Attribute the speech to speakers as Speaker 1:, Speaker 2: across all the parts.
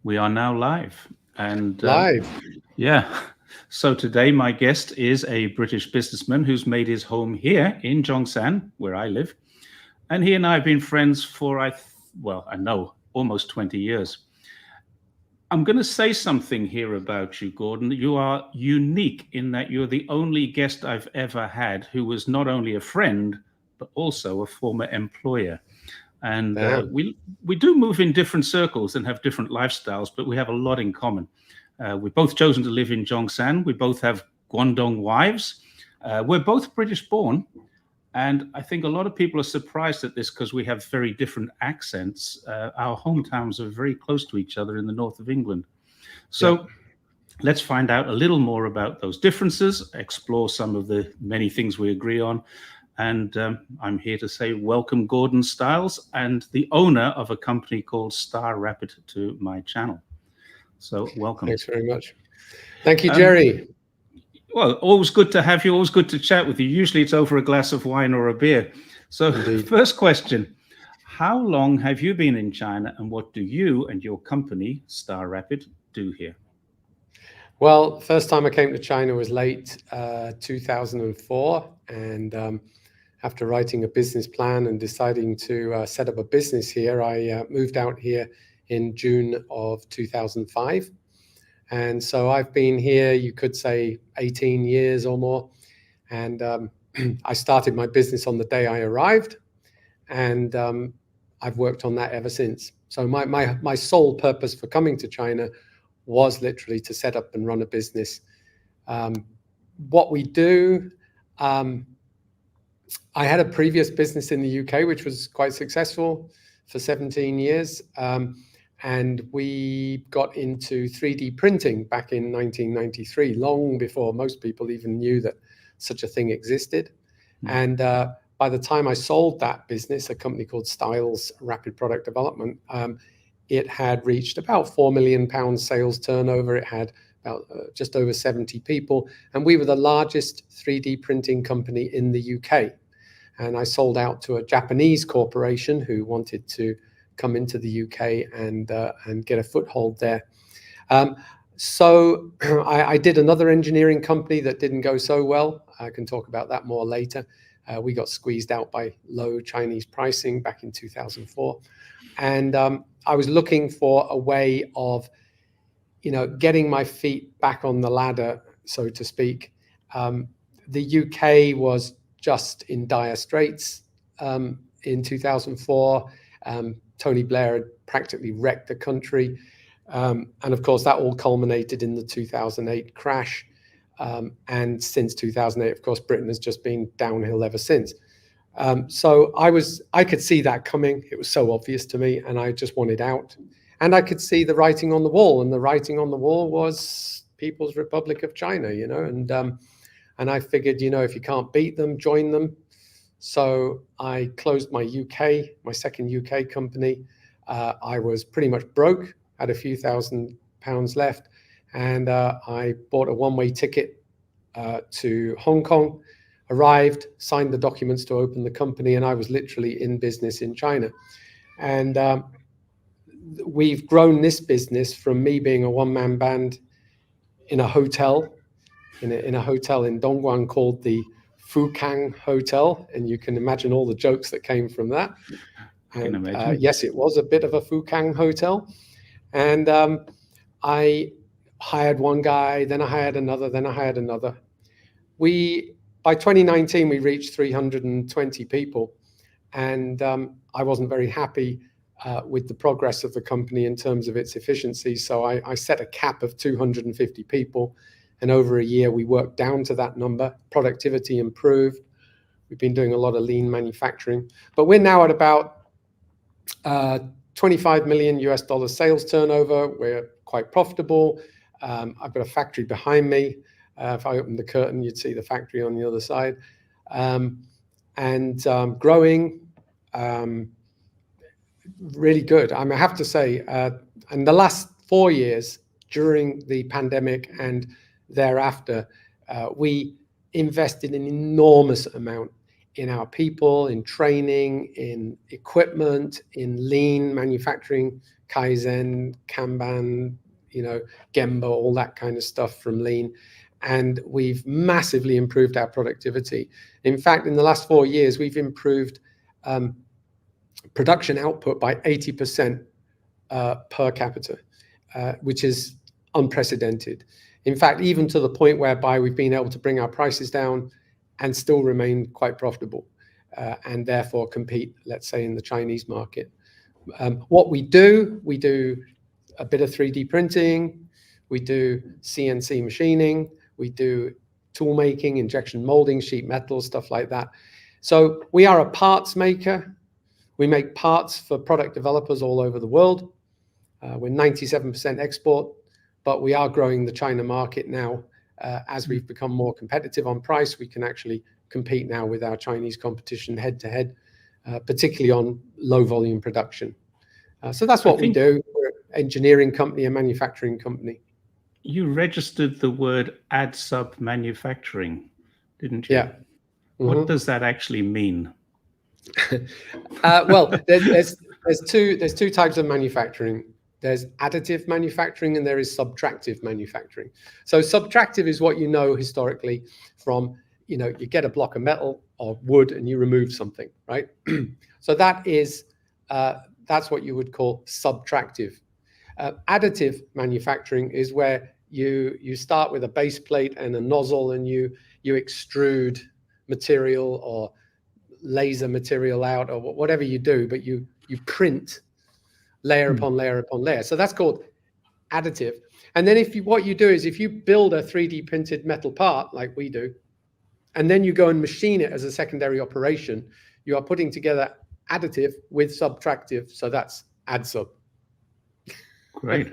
Speaker 1: We are now live. And
Speaker 2: Live.
Speaker 1: yeah, so today my guest is a British businessman who's made his home here in Zhongshan, where I live. And he and I have been friends for, I know, almost 20 years. I'm going to say something here about you, Gordon. You are unique in that you're the only guest I've ever had who was not only a friend, but also a former employer. And
Speaker 2: Damn.
Speaker 1: we do move in different circles and have different lifestyles, but we have a lot in common. We've both chosen to live in Zhongshan. We both have Guangdong wives. We're both British born. And I think a lot of people are surprised at this because we have very different accents. Our hometowns are very close to each other in the north of England. So let's find out a little more about those differences, explore some of the many things we agree on. And I'm here to say welcome, Gordon Stiles, and the owner of a company called Star Rapid to my channel. So welcome.
Speaker 2: Thanks very much. Thank you, Jerry.
Speaker 1: Well, always good to have you, always good to chat with you. Usually it's over a glass of wine or a beer. So
Speaker 2: Indeed.
Speaker 1: First question, how long have you been in China and what do you and your company, Star Rapid, do here?
Speaker 2: Well, first time I came to China was late 2004. And after writing a business plan and deciding to set up a business here, I moved out here in June of 2005. And so I've been here, you could say 18 years or more. And I started my business on the day I arrived. And I've worked on that ever since. So my sole purpose for coming to China was literally to set up and run a business. What we do, I had a previous business in the UK, which was quite successful for 17 years. And we got into 3D printing back in 1993, long before most people even knew that such a thing existed. And by the time I sold that business, a company called Styles Rapid Product Development, it had reached about £4 million sales turnover. It had about just over 70 people. And we were the largest 3D printing company in the UK. And I sold out to a Japanese corporation who wanted to come into the UK and get a foothold there. So I did another engineering company that didn't go so well. I can talk about that more later. We got squeezed out by low Chinese pricing back in 2004. And I was looking for a way of, getting my feet back on the ladder, so to speak. The UK was just in dire straits in 2004. Tony Blair had practically wrecked the country. And of course, that all culminated in the 2008 crash. And since 2008, of course, Britain has just been downhill ever since. So I could see that coming. It was so obvious to me, and I just wanted out. And I could see the writing on the wall, and the writing on the wall was People's Republic of China, and I figured, if you can't beat them, join them. So I closed my second UK company. I was pretty much broke, had a few £1,000s left, and I bought a one-way ticket to Hong Kong, arrived, signed the documents to open the company, and I was literally in business in China. And we've grown this business from me being a one-man band in a hotel, in a hotel in Dongguan called the Fukang Hotel, and you can imagine all the jokes that came from that. And yes, it was a bit of a Fukang hotel. And I hired one guy, then I hired another, then I hired another. By 2019, we reached 320 people, and I wasn't very happy with the progress of the company in terms of its efficiency. So I set a cap of 250 people. And over a year, we worked down to that number. Productivity improved. We've been doing a lot of lean manufacturing. But we're now at about $25 million sales turnover. We're quite profitable. I've got a factory behind me. If I open the curtain, you'd see the factory on the other side. And growing, really good. I have to say, in the last 4 years, during the pandemic and thereafter, we invested an enormous amount in our people, in training, in equipment, in lean manufacturing Kaizen, Kanban, Gemba, all that kind of stuff from Lean. And we've massively improved our productivity. In fact, in the last 4 years, we've improved production output by 80% per capita, which is unprecedented. In fact, even to the point whereby we've been able to bring our prices down and still remain quite profitable, and therefore compete, let's say, in the Chinese market. What we do a bit of 3D printing, we do CNC machining, we do tool making, injection molding, sheet metal, stuff like that. So we are a parts maker. We make parts for product developers all over the world. We're 97% export, but we are growing the China market now. As we've become more competitive on price, we can actually compete now with our Chinese competition head to head, particularly on low volume production. So that's what we do. We're an engineering company, a manufacturing company.
Speaker 1: You registered the word ad-sub manufacturing, didn't you?
Speaker 2: Yeah. Mm-hmm.
Speaker 1: What does that actually mean?
Speaker 2: Well, there's two types of manufacturing. There's additive manufacturing and there is subtractive manufacturing. So subtractive is what you know historically from, you get a block of metal or wood and you remove something, right? So that's what you would call subtractive. Additive manufacturing is where you start with a base plate and a nozzle and you extrude material or laser material out or whatever you do, but you print layer upon layer upon layer. So that's called additive. And then what you do is if you build a 3D printed metal part like we do, and then you go and machine it as a secondary operation, you are putting together additive with subtractive. So that's add-sub.
Speaker 1: Great.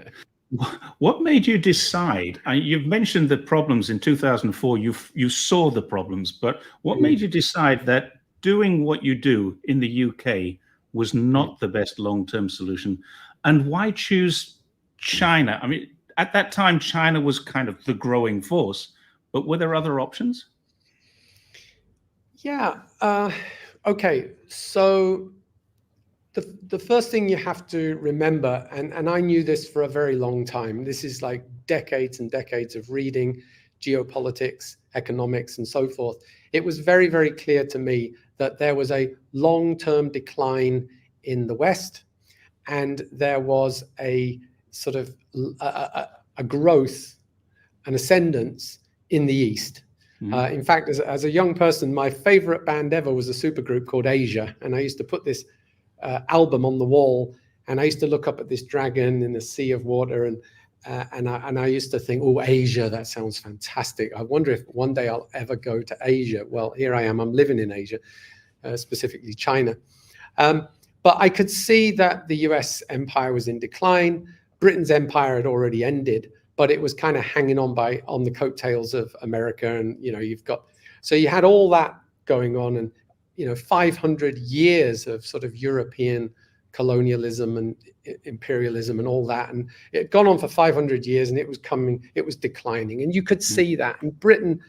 Speaker 1: What made you decide? You've mentioned the problems in 2004. You saw the problems, but what made you decide that doing what you do in the UK was not the best long-term solution? And why choose China? I mean, at that time, China was kind of the growing force, but were there other options?
Speaker 2: Yeah. Okay. So the first thing you have to remember, and I knew this for a very long time, this is like decades and decades of reading geopolitics, economics, and so forth. It was very, very clear to me that there was a long-term decline in the West, and there was a sort of a growth, an ascendance in the East. In fact, as a young person, my favorite band ever was a supergroup called Asia, and I used to put this album on the wall, and I used to look up at this dragon in a sea of water, and I used to think, oh, Asia, that sounds fantastic. I wonder if one day I'll ever go to Asia. Well, here I am. I'm living in Asia, specifically China. But I could see that the US empire was in decline. Britain's empire had already ended, but it was kind of hanging on the coattails of America. And, so you had all that going on, and 500 years of sort of European colonialism and imperialism and all that. And it had gone on for 500 years and it was declining. And you could see that. And Britain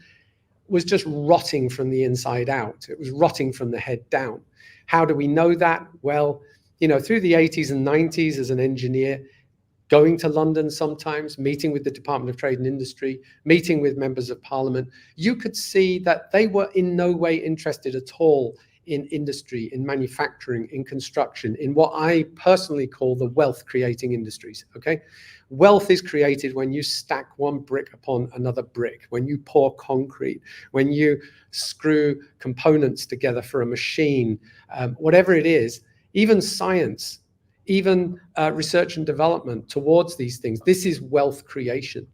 Speaker 2: was just rotting from the inside out. It was rotting from the head down. How do we know that? Well, through the 80s and 90s as an engineer, going to London sometimes, meeting with the Department of Trade and Industry, meeting with members of Parliament, you could see that they were in no way interested at all in industry, in manufacturing, in construction, in what I personally call the wealth-creating industries, okay? Wealth is created when you stack one brick upon another brick, when you pour concrete, when you screw components together for a machine, whatever it is, even science, even research and development towards these things. This is wealth creation.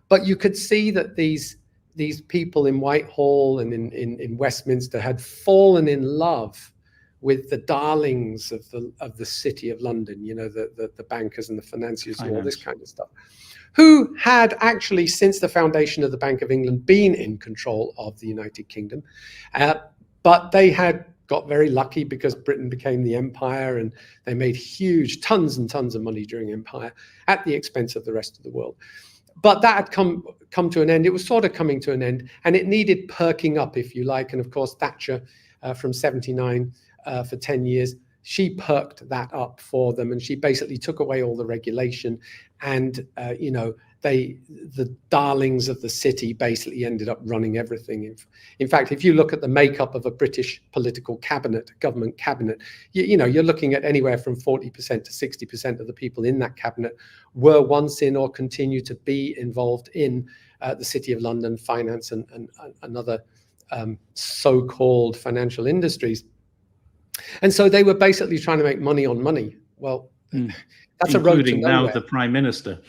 Speaker 2: But you could see that these people in Whitehall and in Westminster had fallen in love with the darlings of the city of London, the bankers and the financiers and all this kind of stuff, who had actually, since the foundation of the Bank of England, been in control of the United Kingdom. But they had got very lucky because Britain became the empire and they made tons and tons of money during empire at the expense of the rest of the world. But that had come to an end. It was sort of coming to an end, and it needed perking up, if you like. And of course, Thatcher from 79 for 10 years, she perked that up for them, and she basically took away all the regulation, and the darlings of the city basically ended up running everything. In fact, if you look at the makeup of a British political cabinet, government cabinet, you're looking at anywhere from 40% to 60% of the people in that cabinet were once in or continue to be involved in the City of London finance and other so-called financial industries. And so they were basically trying to make money on money. Well, that's a road to nowhere.
Speaker 1: Including now the Prime Minister.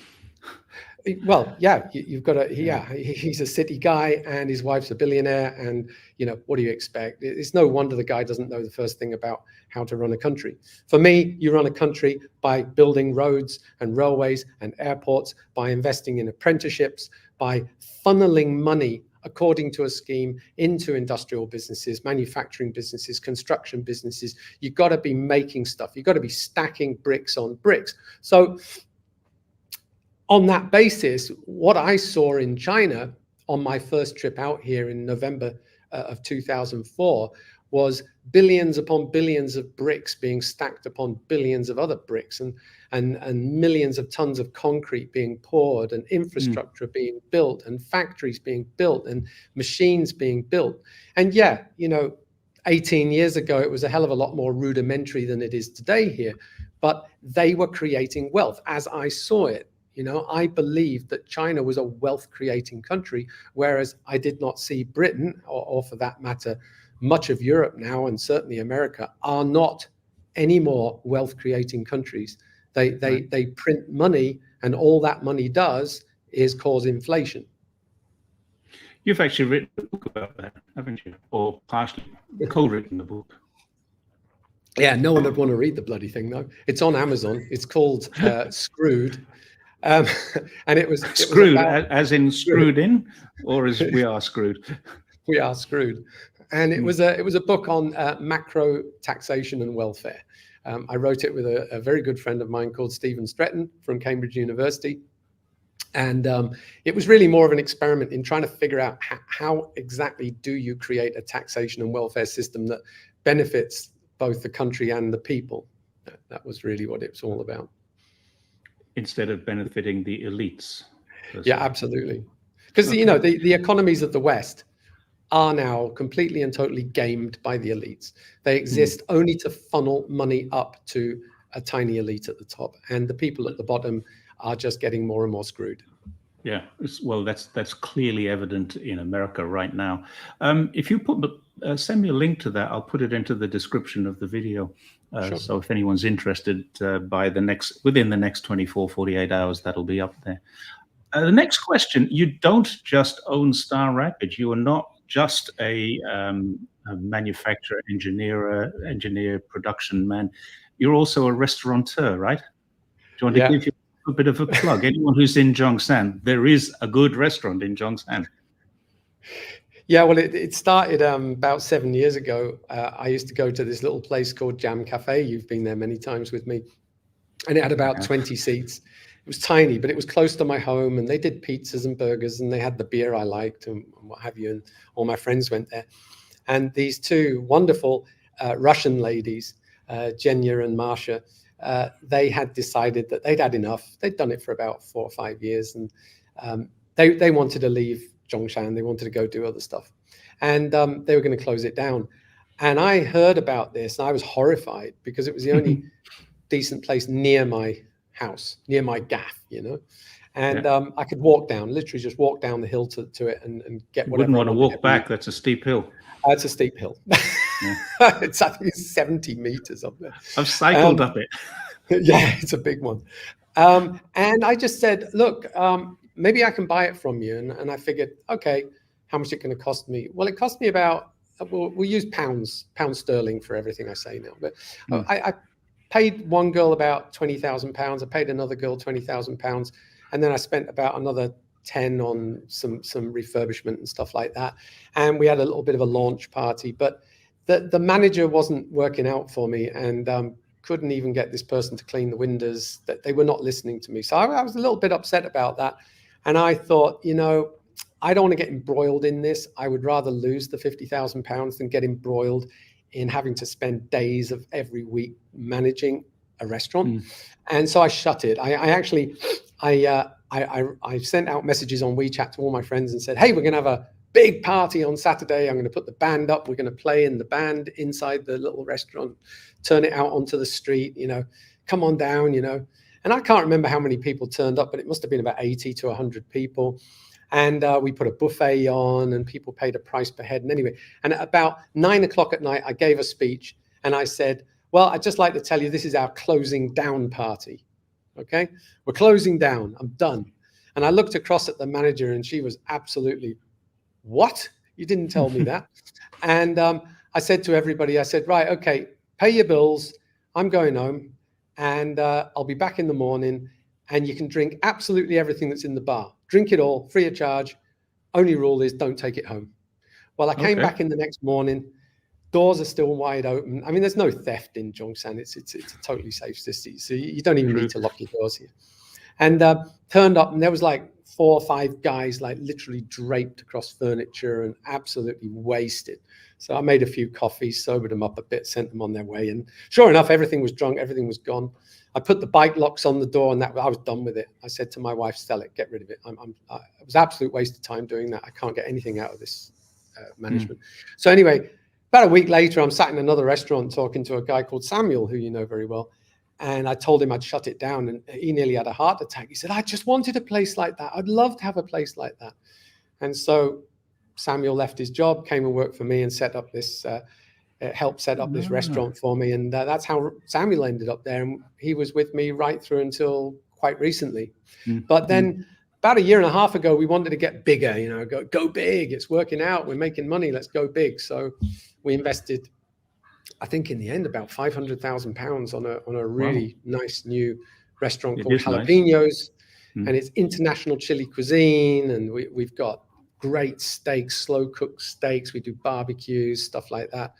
Speaker 2: Well, yeah, you've got he's a city guy and his wife's a billionaire, and what do you expect? It's no wonder the guy doesn't know the first thing about how to run a country. For me, you run a country by building roads and railways and airports, by investing in apprenticeships, by funneling money according to a scheme into industrial businesses, manufacturing businesses, construction businesses. You've got to be making stuff. You've got to be stacking bricks on bricks. So on that basis, what I saw in China on my first trip out here in November of 2004 was billions upon billions of bricks being stacked upon billions of other bricks, and millions of tons of concrete being poured, and infrastructure being built, and factories being built, and machines being built. And 18 years ago, it was a hell of a lot more rudimentary than it is today here, but they were creating wealth as I saw it. I believed that China was a wealth-creating country, whereas I did not see Britain, or for that matter, much of Europe now, and certainly America, are not anymore wealth-creating countries. They print money, and all that money does is cause inflation.
Speaker 1: You've actually written a book about that, haven't you? Or partially co-written the book.
Speaker 2: Yeah, no one would want to read the bloody thing, though. It's on Amazon. It's called Screwed. And it was
Speaker 1: screwed, as in screwed in, or as we are screwed.
Speaker 2: We are screwed. And it was a book on macro taxation and welfare. I wrote it with a very good friend of mine called Stephen Stretton from Cambridge University. And it was really more of an experiment in trying to figure out how exactly do you create a taxation and welfare system that benefits both the country and the people. That was really what it was all about. Instead
Speaker 1: of benefiting the elites.
Speaker 2: Yeah, absolutely. Because, the economies of the West are now completely and totally gamed by the elites. They exist only to funnel money up to a tiny elite at the top. And the people at the bottom are just getting more and more screwed.
Speaker 1: Yeah, well, that's clearly evident in America right now. If you send me a link to that, I'll put it into the description of the video. Sure. So if anyone's interested, within the next 24, 48 hours, that'll be up there. The next question: you don't just own Star Rapids. You are not just a manufacturer, engineer, production man. You're also a restaurateur, right? Do you want to give you a bit of a plug? Anyone who's in Zhongshan, there is a good restaurant in Zhongshan.
Speaker 2: Yeah, well, it started about 7 years ago. I used to go to this little place called Jam Cafe. You've been there many times with me. And it had about 20 seats. It was tiny, but it was close to my home. And they did pizzas and burgers, and they had the beer I liked and what have you. And all my friends went there. And these two wonderful Russian ladies, Genya and Masha, they had decided that they'd had enough. They'd done it for about 4 or 5 years. And they wanted to leave Zhongshan. They wanted to go do other stuff, and they were going to close it down. And I heard about this, and I was horrified because it was the only decent place near my house, near my gaff, and I could literally just walk down the hill to it and get whatever.
Speaker 1: You wouldn't want to walk back. That's a steep hill.
Speaker 2: It's a steep hill. I think it's 70 meters up there.
Speaker 1: I've cycled up it.
Speaker 2: Yeah, it's a big one. And I just said, look, maybe I can buy it from you. And I figured, okay, how much is it going to cost me? Well, it cost me about, we'll use pound sterling for everything I say now. But I paid one girl about £20,000. I paid another girl £20,000. And then I spent about another 10 on some refurbishment and stuff like that. And we had a little bit of a launch party. But the manager wasn't working out for me, and couldn't even get this person to clean the windows. That they were not listening to me. So I was a little bit upset about that. And I thought, I don't want to get embroiled in this. I would rather lose the £50,000 than get embroiled in having to spend days of every week managing a restaurant. And so I shut it. I sent out messages on WeChat to all my friends and said, hey, we're going to have a big party on Saturday. I'm going to put the band up. We're going to play in the band inside the little restaurant, turn it out onto the street, come on down, And I can't remember how many people turned up, but it must have been about 80 to 100 people. And we put a buffet on and people paid a price per head. And anyway, and at about 9 o'clock at night, I gave a speech and I said, well, I'd just like to tell you, this is our closing down party. Okay, we're closing down. I'm done. And I looked across at the manager and she was absolutely, what? You didn't tell me that. And I said to everybody, I said, right, okay, pay your bills. I'm going home and I'll be back in the morning and you can drink absolutely everything that's in the bar. Drink it all, free of charge. Only rule is don't take it home. Well, I came back in the next morning. Doors are still wide open. I mean, there's no theft in Zhongshan. It's a totally safe city. So you don't even need to lock your doors here. And turned up and there was like 4 or 5 guys like literally draped across furniture and absolutely wasted. So I made a few coffees, sobered them up a bit, sent them on their way. And sure enough, everything was drunk. Everything was gone. I put the bike locks on the door and that I was done with it. I said to my wife, sell it, get rid of it. It was absolute waste of time doing that. I can't get anything out of this management. So anyway, about a week later, I'm sat in another restaurant talking to a guy called Samuel, who you know very well. And I told him I'd shut it down and he nearly had a heart attack. He said, I just wanted a place like that. I'd love to have a place like that. And so Samuel left his job, came and worked for me and set up this, helped set up this restaurant for me. And that's how Samuel ended up there. And he was with me right through until quite recently. But then about 1.5 years ago, we wanted to get bigger, go big. It's working out. We're making money. Let's go big. So we invested, I think in the end, about £500,000 on a really nice new restaurant called Jalapenos. And it's international chili cuisine. And we've got great steaks, slow cooked steaks. We do barbecues, stuff like that.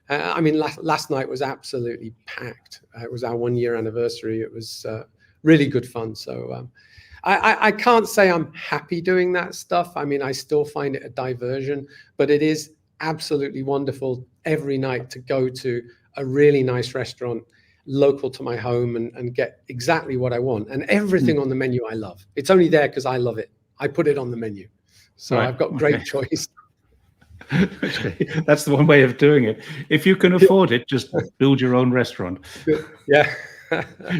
Speaker 2: I mean, last night was absolutely packed. It was our 1-year anniversary. It was really good fun. So I can't say I'm happy doing that stuff. I mean, I still find it a diversion, but it is absolutely wonderful every night to go to a really nice restaurant local to my home and get exactly what I want. And everything on the menu I love. It's only there because I love it. I put it on the menu. So I've got great choice.
Speaker 1: Okay. That's the one way of doing it. If you can afford it, just build your own restaurant.
Speaker 2: Yeah.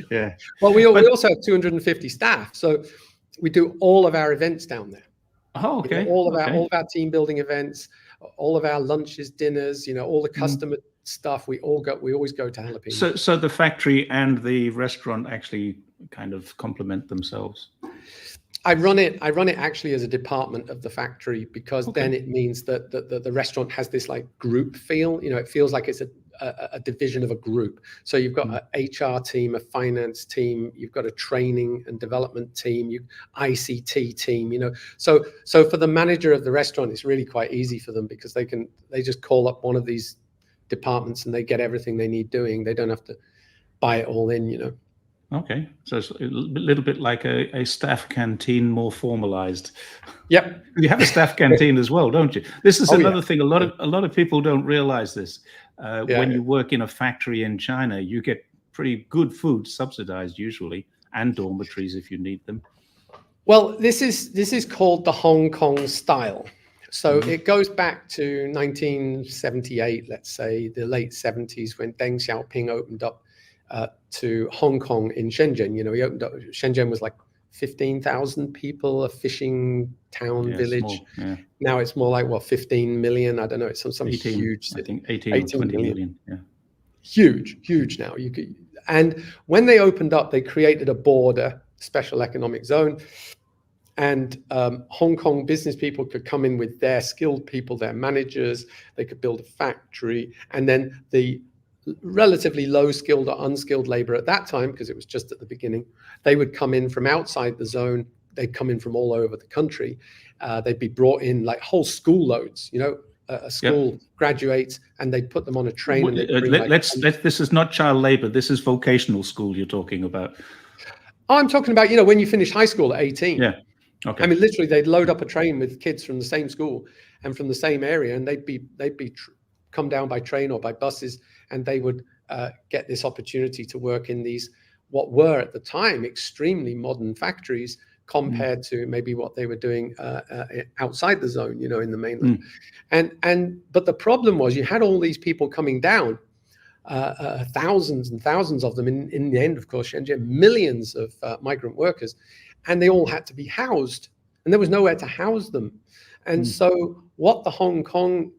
Speaker 1: Yeah.
Speaker 2: Well, we also have 250 staff. So we do all of our events down there.
Speaker 1: Oh, okay.
Speaker 2: All of our team building events, all of our lunches, dinners, all the customer stuff. We always go to Jalapenos.
Speaker 1: So the factory and the restaurant actually kind of complement themselves.
Speaker 2: I run it actually as a department of the factory because then it means that the restaurant has this like group feel. It feels like it's a division of a group. So you've got an HR team, a finance team, you've got a training and development team, ICT team. So for the manager of the restaurant, it's really quite easy for them because they just call up one of these departments and they get everything they need doing. They don't have to buy it all in.
Speaker 1: Okay, so it's a little bit like a staff canteen, more formalized.
Speaker 2: Yep,
Speaker 1: you have a staff canteen as well, don't you? This is another thing. A lot of people don't realize this. When you work in a factory in China, you get pretty good food, subsidized usually, and dormitories if you need them.
Speaker 2: Well, this is called the Hong Kong style. So it goes back to 1978, let's say, the late 70s, when Deng Xiaoping opened up to Hong Kong in Shenzhen. He opened up. Shenzhen was like 15,000 people, a fishing town village. Small, Now it's more like 15 million. I don't know. It's some 18, huge city.
Speaker 1: I think 18 or 20 million. Yeah.
Speaker 2: Huge now. And when they opened up, they created a border, special economic zone, and Hong Kong business people could come in with their skilled people, their managers. They could build a factory, and then the relatively low skilled or unskilled labor at that time, because it was just at the beginning, they would come in from outside the zone. They'd come in from all over the country. They'd be brought in like whole school loads, a school graduates, and they'd put them on a train. And
Speaker 1: this is not child labor. This is vocational school you're talking about.
Speaker 2: Oh, I'm talking about, when you finish high school at 18.
Speaker 1: Yeah. Okay.
Speaker 2: I mean, literally, they'd load up a train with kids from the same school and from the same area, and they'd be come down by train or by buses, and they would get this opportunity to work in these, what were at the time extremely modern factories compared to maybe what they were doing outside the zone, in the mainland. But the problem was you had all these people coming down, thousands and thousands of them in the end, of course, Shenzhen, millions of migrant workers, and they all had to be housed, and there was nowhere to house them. And so what the Hong Kong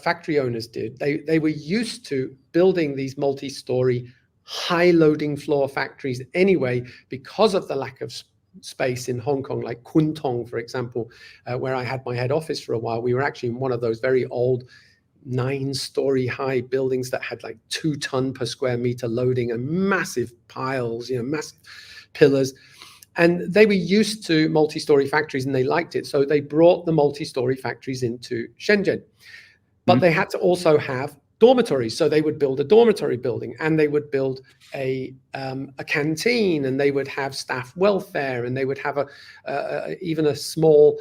Speaker 2: factory owners did, they were used to building these multi-story, high-loading floor factories anyway, because of the lack of space in Hong Kong, like Kwun Tong, for example, where I had my head office for a while. We were actually in one of those very old 9-story high buildings that had like 2 ton per square meter loading and massive piles, massive pillars. And they were used to multi-story factories and they liked it. So they brought the multi-story factories into Shenzhen. But they had to also have dormitories. So they would build a dormitory building, and they would build a canteen, and they would have staff welfare, and they would have even a small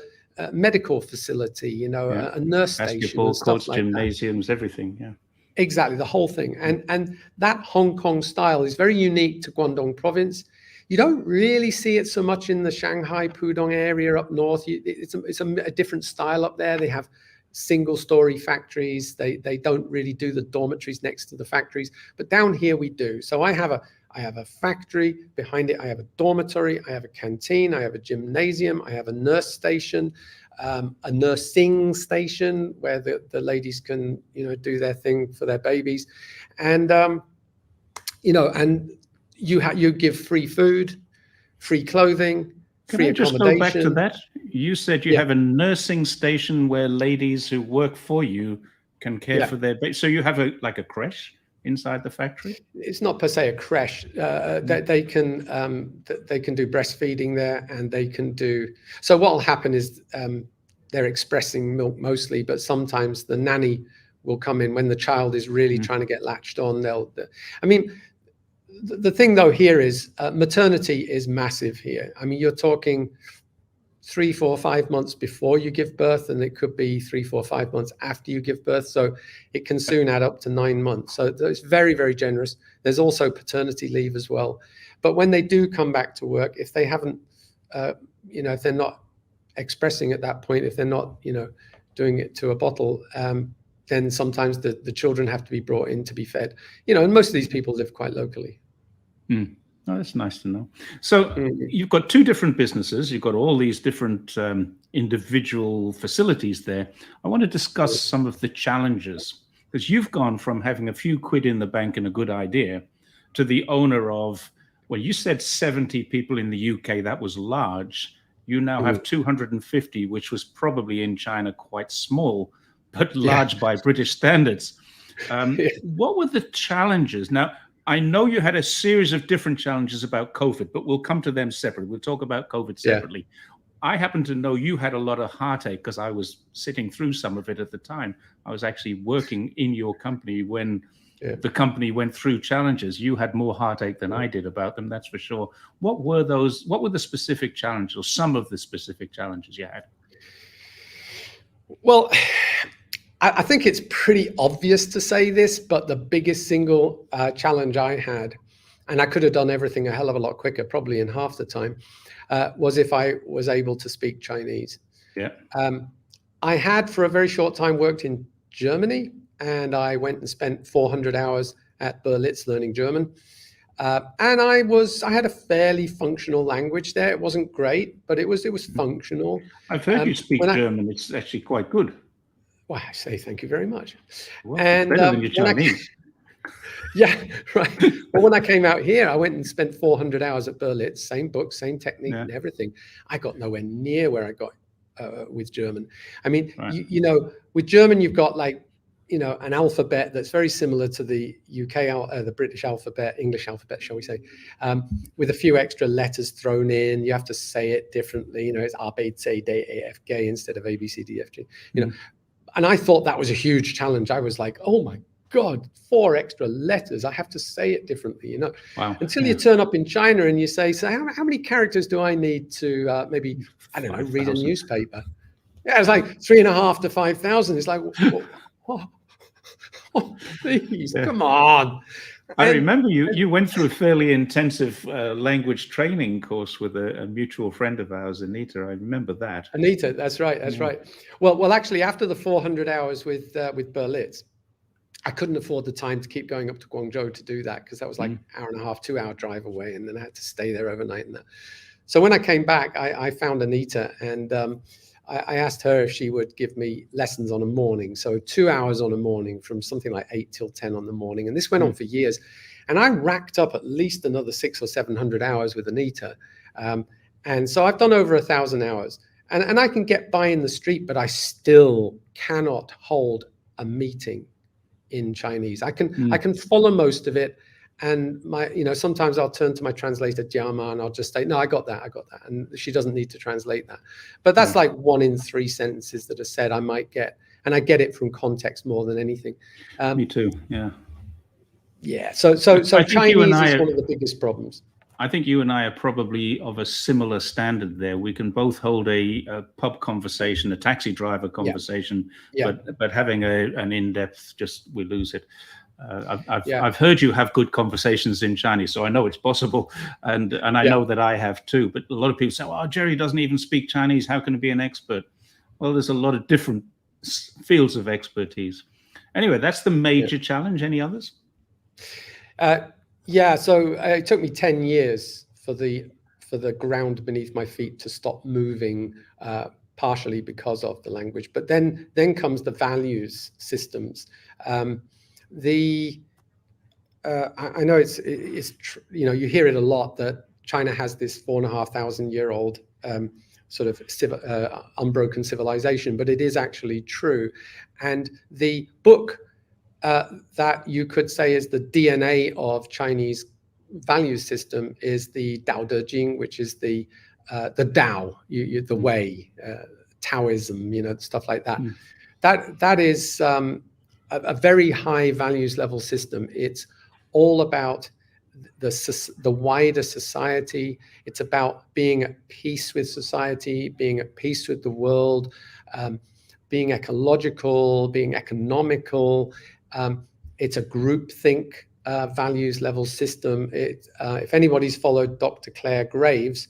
Speaker 2: medical facility, a nurse station,
Speaker 1: basketball courts,
Speaker 2: like
Speaker 1: gymnasiums, everything. Yeah,
Speaker 2: exactly, the whole thing. And that Hong Kong style is very unique to Guangdong province. You don't really see it so much in the Shanghai, Pudong area up north. It's a different style up there. They have single-story factories. They don't really do the dormitories next to the factories, but down here we do. So I have a factory behind it. I have a dormitory. I have a canteen. I have a gymnasium. I have a nurse station, a nursing station where the ladies can do their thing for their babies, and and you give free food, free clothing, free accommodation.
Speaker 1: Can I just go back to that? You said you have a nursing station where ladies who work for you can care for their babies. So you have a creche inside the factory?
Speaker 2: It's not per se a creche. They can do breastfeeding there, and they can do. So what will happen is they're expressing milk mostly, but sometimes the nanny will come in when the child is really trying to get latched on. The thing though here is maternity is massive here. I mean, you're talking 3, 4, 5 months before you give birth, and it could be 3, 4, 5 months after you give birth. So it can soon add up to 9 months. So it's very, very generous. There's also paternity leave as well. But when they do come back to work, if they haven't, if they're not expressing at that point, if they're not, doing it to a bottle, then sometimes the children have to be brought in to be fed. And most of these people live quite locally.
Speaker 1: Oh, that's nice to know. So you've got 2 different businesses. You've got all these different individual facilities there. I want to discuss some of the challenges, because you've gone from having a few quid in the bank and a good idea to the owner of, well, you said 70 people in the UK. That was large. You now have 250, which was probably in China quite small, but large by British standards. What were the challenges? Now, I know you had a series of different challenges about COVID, but we'll come to them separately. We'll talk about COVID separately. I happen to know you had a lot of heartache because I was sitting through some of it at the time. I was actually working in your company when the company went through challenges. You had more heartache than I did about them, that's for sure. What were the specific challenges, or some of the specific challenges you had?
Speaker 2: Well, I think it's pretty obvious to say this, but the biggest single challenge I had, and I could have done everything a hell of a lot quicker, probably in half the time, was if I was able to speak Chinese.
Speaker 1: Yeah.
Speaker 2: I had for a very short time worked in Germany, and I went and spent 400 hours at Berlitz learning German. And I had a fairly functional language there. It wasn't great, but it was functional.
Speaker 1: I've heard you speak German. It's actually quite good.
Speaker 2: Well, I say thank you very much.
Speaker 1: Well, and better than your Chinese.
Speaker 2: Yeah, right. But when I came out here, I went and spent 400 hours at Berlitz, same book, same technique and everything. I got nowhere near where I got with German. I mean, with German, you've got an alphabet that's very similar to the the British alphabet, English alphabet, shall we say, with a few extra letters thrown in. You have to say it differently. It's A, B, C, D, E, F, G instead of A, B, C, D, F, G. And I thought that was a huge challenge. I was like, oh my God, 4 extra letters. I have to say it differently,
Speaker 1: Wow.
Speaker 2: Until you turn up in China and you say, so how many characters do I need to maybe, I don't know, read a newspaper? Yeah, it's like 3,500 to 5,000. It's like, Oh, please,
Speaker 1: Yeah.
Speaker 2: come on.
Speaker 1: I
Speaker 2: And-
Speaker 1: remember you went through a fairly intensive language training course with a mutual friend of ours, Anita. I remember that.
Speaker 2: Anita, that's right. That's right. Well, actually, after the 400 hours with Berlitz, I couldn't afford the time to keep going up to Guangzhou to do that, because that was like an hour and a half, 2 hour drive away, and then I had to stay there overnight and that. So when I came back, I found Anita, and I asked her if she would give me lessons on a morning. So 2 hours on a morning from something like 8 till 10 on the morning. And this went on for years. And I racked up at least another 600 or 700 hours with Anita. And so I've done over 1,000 hours. And I can get by in the street, but I still cannot hold a meeting in Chinese. I can follow most of it. And sometimes I'll turn to my translator, Jiama, and I'll just say, no, I got that. And she doesn't need to translate that. But that's like 1 in 3 sentences that are said I might get. And I get it from context more than anything.
Speaker 1: Me too, yeah.
Speaker 2: Yeah, so Chinese is one of the biggest problems.
Speaker 1: I think you and I are probably of a similar standard there. We can both hold a pub conversation, a taxi driver conversation, but having an in-depth, we lose it. I've heard you have good conversations in Chinese, so I know it's possible, and I know that I have too. But a lot of people say, "Well, Jerry doesn't even speak Chinese. How can he be an expert?" Well, there's a lot of different fields of expertise. Anyway, that's the major challenge. Any others?
Speaker 2: So it took me 10 years for the ground beneath my feet to stop moving, partially because of the language. But then comes the values systems. I know it's you hear it a lot that China has this 4,500-year-old sort of unbroken civilization, but it is actually true. And the book that you could say is the DNA of Chinese value system is the Tao Te Ching, which is the Tao, the way, Taoism, stuff like that. That is a very high values level system. It's all about the wider society. It's about being at peace with society, being at peace with the world, being ecological, being economical. It's a groupthink values level system. If anybody's followed Dr. Clare Graves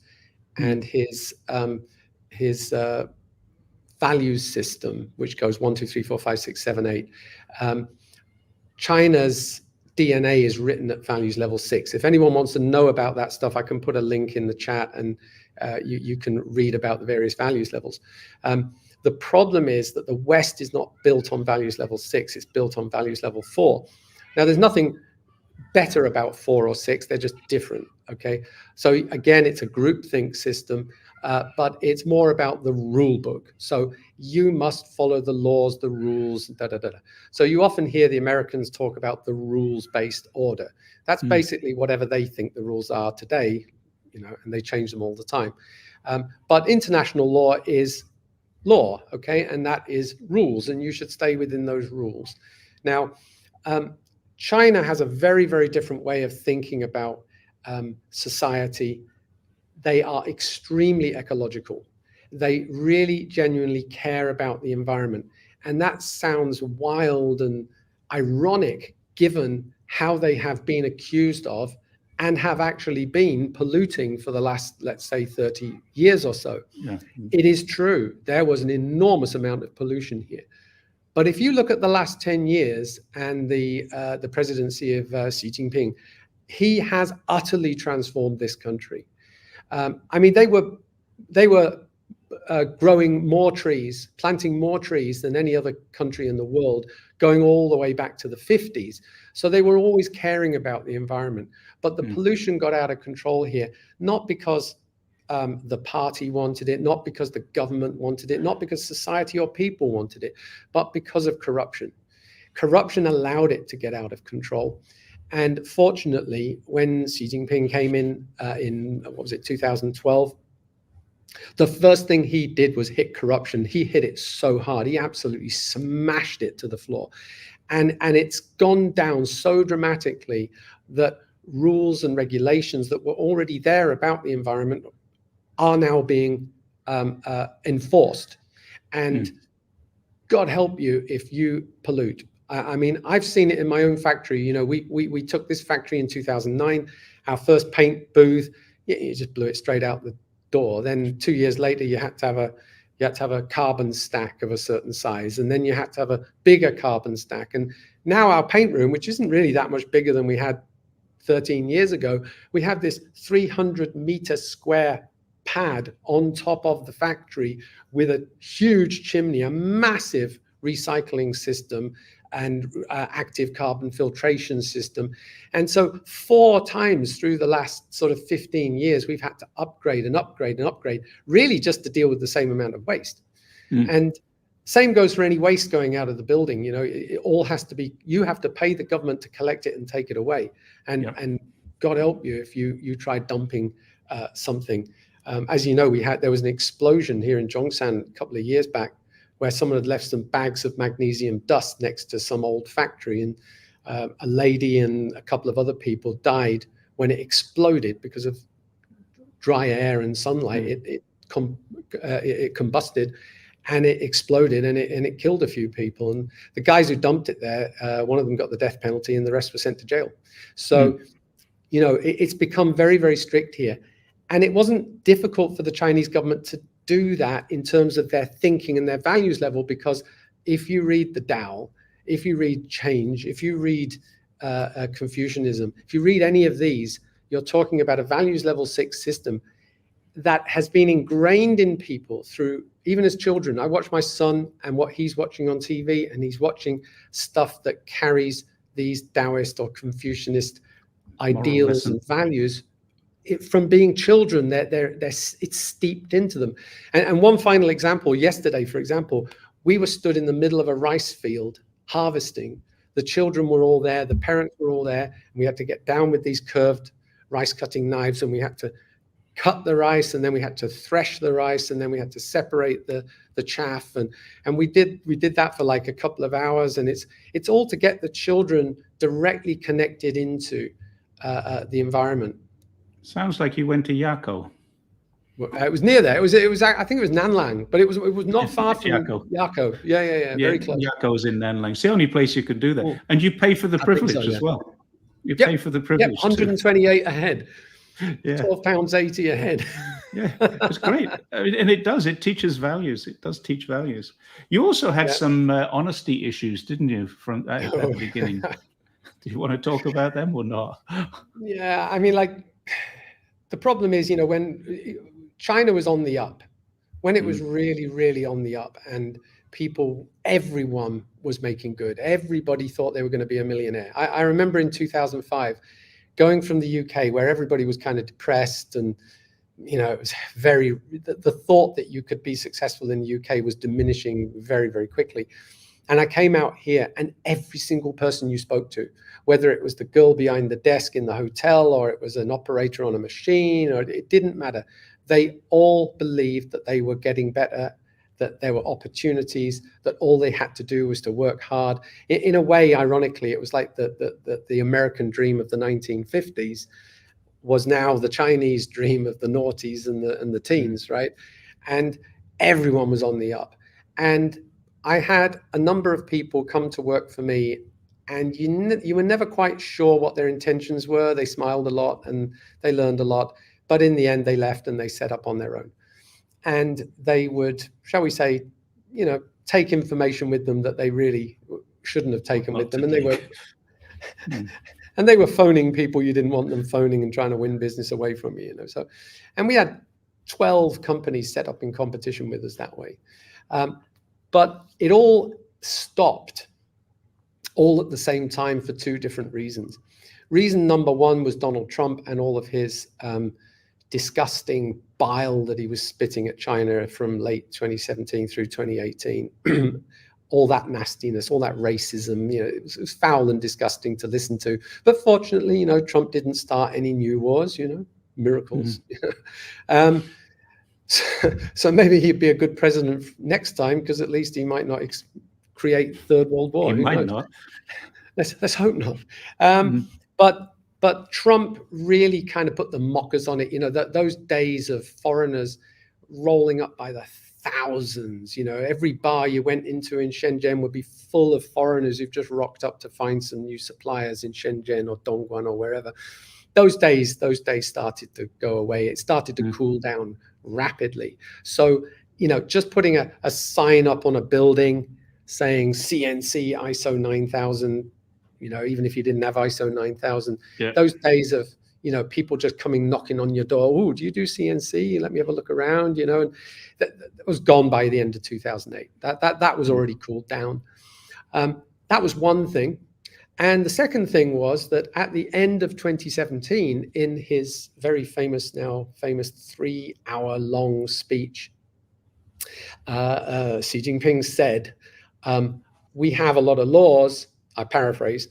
Speaker 2: and his values system, which goes 1, 2, 3, 4, 5, 6, 7, 8, China's DNA is written at values level 6. If anyone wants to know about that stuff, I can put a link in the chat, and you can read about the various values levels. The problem is that the West is not built on values level 6, it's built on values level 4. Now, there's nothing better about 4 or 6, they're just different, okay? So again, it's a groupthink system, but it's more about the rule book. So you must follow the laws, the rules, So you often hear the Americans talk about the rules-based order. That's basically whatever they think the rules are today, and they change them all the time. But international law is law, okay? And that is rules, and you should stay within those rules. Now, China has a very, very different way of thinking about society. They are extremely ecological. They really genuinely care about the environment. And that sounds wild and ironic given how they have been accused of and have actually been polluting for the last, let's say, 30 years or so. Yeah. It is true. There was an enormous amount of pollution here. But if you look at the last 10 years and the presidency of Xi Jinping, he has utterly transformed this country. I mean, they were growing more trees, planting more trees than any other country in the world, going all the way back to the 50s. So they were always caring about the environment. But the pollution got out of control here, not because the party wanted it, not because the government wanted it, not because society or people wanted it, but because of corruption. Corruption allowed it to get out of control. And fortunately, when Xi Jinping came in, what was it, 2012, the first thing he did was hit corruption. He hit it so hard. He absolutely smashed it to the floor. And it's gone down so dramatically that rules and regulations that were already there about the environment are now being enforced. And God help you if you pollute. I mean, I've seen it in my own factory. You know, we took this factory in 2009, our first paint booth. You just blew it straight out the door. Then 2 years later, you had to have a carbon stack of a certain size, and then you had to have a bigger carbon stack. And now our paint room, which isn't really that much bigger than we had 13 years ago, we have this 300-meter square pad on top of the factory with a huge chimney, a massive recycling system, and active carbon filtration system. And so 4 times through the last sort of 15 years, we've had to upgrade and upgrade and upgrade, really just to deal with the same amount of waste. And same goes for any waste going out of the building. You know, it all has to be, you have to pay the government to collect it and take it away. And God help you if you try dumping something. As you know, there was an explosion here in Zhongshan a couple of years back, where someone had left some bags of magnesium dust next to some old factory, and a lady and a couple of other people died when it exploded because of dry air and sunlight. It combusted, and it exploded, and it killed a few people. And the guys who dumped it there, one of them got the death penalty, and the rest were sent to jail. So, you know, it's become very, very strict here. And it wasn't difficult for the Chinese government to do that in terms of their thinking and their values level, because if you read the Tao, if you read Change, if you read Confucianism, if you read any of these, you're talking about a values level 6 system that has been ingrained in people through, even as children. I watch my son and what he's watching on TV, and he's watching stuff that carries these Taoist or Confucianist ideals and values. From being children, it's steeped into them. And one final example, yesterday, for example, we were stood in the middle of a rice field harvesting. The children were all there, the parents were all there, and we had to get down with these curved rice cutting knives, and we had to cut the rice, and then we had to thresh the rice, and then we had to separate the chaff, and we did that for like a couple of hours. And it's all to get the children directly connected into the environment.
Speaker 1: Sounds like you went to Yako.
Speaker 2: It was near there. It was. I think it was Nanlang, but it was not far from Yako. Yeah. Very close.
Speaker 1: Yako's in Nanlang. It's the only place you could do that, and you pay for the privilege as well. You pay for the privilege.
Speaker 2: 128 a head.
Speaker 1: Yeah.
Speaker 2: £12.80 a head.
Speaker 1: Yeah, it's great, and it teaches values. It does teach values. You also had some honesty issues, didn't you, from at the beginning? Do you want to talk about them or not?
Speaker 2: Yeah, I mean, like, the problem is, you know, when China was on the up, when it was really, really on the up, and everyone was making good. Everybody thought they were going to be a millionaire. I remember in 2005, going from the UK, where everybody was kind of depressed, and, you know, it was the thought that you could be successful in the UK was diminishing very, very quickly. And I came out here, and every single person you spoke to, whether it was the girl behind the desk in the hotel, or it was an operator on a machine, or it didn't matter. They all believed that they were getting better, that there were opportunities, that all they had to do was to work hard. In a way, ironically, it was like the American dream of the 1950s was now the Chinese dream of the noughties and the teens, right? And everyone was on the up. And I had a number of people come to work for me, and you were never quite sure what their intentions were. They smiled a lot and they learned a lot, but in the end they left and they set up on their own. And they would, shall we say, you know, take information with them that they really shouldn't have taken with them. And they were and they were phoning people you didn't want them phoning and trying to win business away from you, you know. So, and we had 12 companies set up in competition with us that way. But it all stopped all at the same time for 2 different reasons. Reason number 1 was Donald Trump and all of his disgusting bile that he was spitting at China from late 2017 through 2018. All that nastiness, all that racism, you know, it was foul and disgusting to listen to. But fortunately, you know, Trump didn't start any new wars, you know, miracles. So maybe he'd be a good president next time, because at least he might not create Third World War.
Speaker 1: He might not.
Speaker 2: Let's hope not. But Trump really kind of put the mockers on it. You know, those days of foreigners rolling up by the thousands. Every bar you went into in Shenzhen would be full of foreigners who've just rocked up to find some new suppliers in Shenzhen or Dongguan or wherever. Those days started to go away. It started to cool down rapidly. So, just putting a sign up on a building saying CNC ISO 9000, even if you didn't have ISO 9000, those days of, people just coming knocking on your door. Oh, do you do CNC? Let me have a look around, and that was gone by the end of 2008. That was already cooled down. That was one thing. And the second thing was that at the end of 2017, in his very famous 3-hour-long speech, Xi Jinping said, we have a lot of laws, I paraphrase,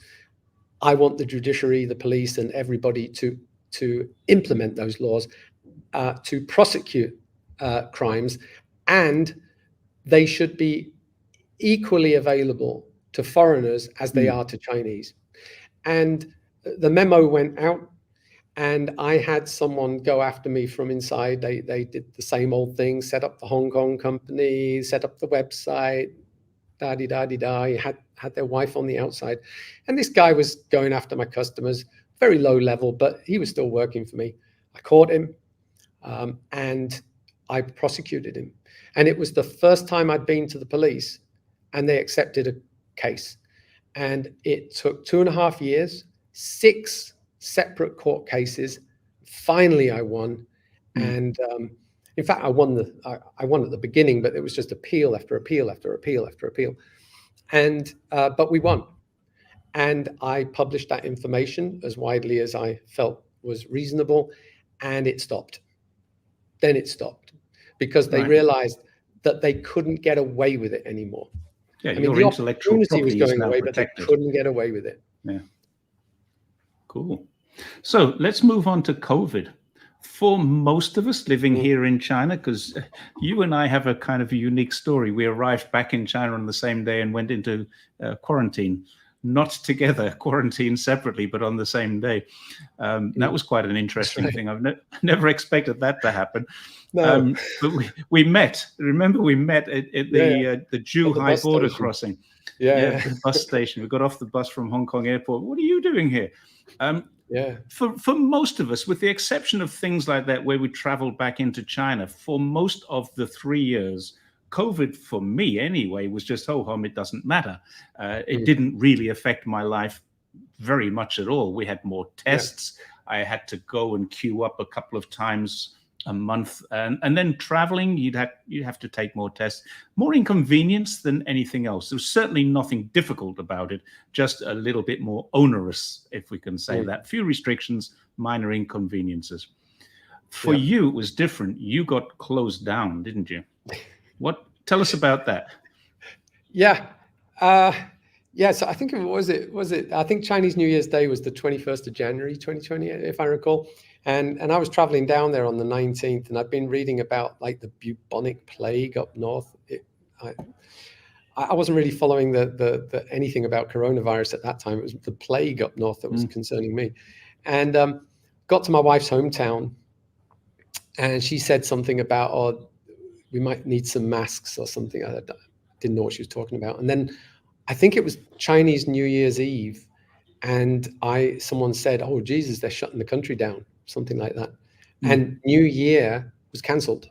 Speaker 2: I want the judiciary, the police, and everybody to implement those laws, to prosecute crimes, and they should be equally available to foreigners as they are to Chinese. And the memo went out, and I had someone go after me from inside. They did the same old thing, set up the Hong Kong company, set up the website, da-di-da-di-da, had their wife on the outside. And this guy was going after my customers, very low level, but he was still working for me. I caught him, and I prosecuted him. And it was the first time I'd been to the police, and they accepted a case. And it took 2.5 years, 6 separate court cases. Finally, I won. And in fact, I won at the beginning, but it was just appeal after appeal after appeal after appeal. And but we won. And I published that information as widely as I felt was reasonable, and it stopped. Then it stopped because they realized that they couldn't get away with it anymore.
Speaker 1: Yeah, your intellectual property was going away,
Speaker 2: but they couldn't get away with it.
Speaker 1: Yeah. Cool. So let's move on to COVID. For most of us living here in China, because you and I have a kind of a unique story. We arrived back in China on the same day and went into quarantine, not together, quarantined separately, but on the same day. That was quite an interesting thing. I've never expected that to happen.
Speaker 2: No.
Speaker 1: But we met. Remember, we met at the Zhuhai border crossing. The bus station. We got off the bus from Hong Kong airport. What are you doing here? For most of us, with the exception of things like that where we traveled back into China, for most of the 3 years, COVID, for me anyway, was just ho-hum, it doesn't matter. It didn't really affect my life very much at all. We had more tests. I had to go and queue up a couple of times a month, and then traveling, you'd have to take more tests. More inconvenience than anything else. There was certainly nothing difficult about it, just a little bit more onerous, if we can say that. Few restrictions, minor inconveniences. For you, it was different. You got closed down, didn't you? Tell us about that.
Speaker 2: So I think I think Chinese New Year's Day was the 21st of January 2020, if I recall. And I was traveling down there on the 19th, and I'd been reading about like the bubonic plague up north. I wasn't really following the anything about coronavirus at that time. It was the plague up north that was concerning me. And got to my wife's hometown, and she said something about, we might need some masks or something. I didn't know what she was talking about. And then I think it was Chinese New Year's Eve, and someone said, "Oh Jesus, they're shutting the country down," something like that. And New Year was cancelled,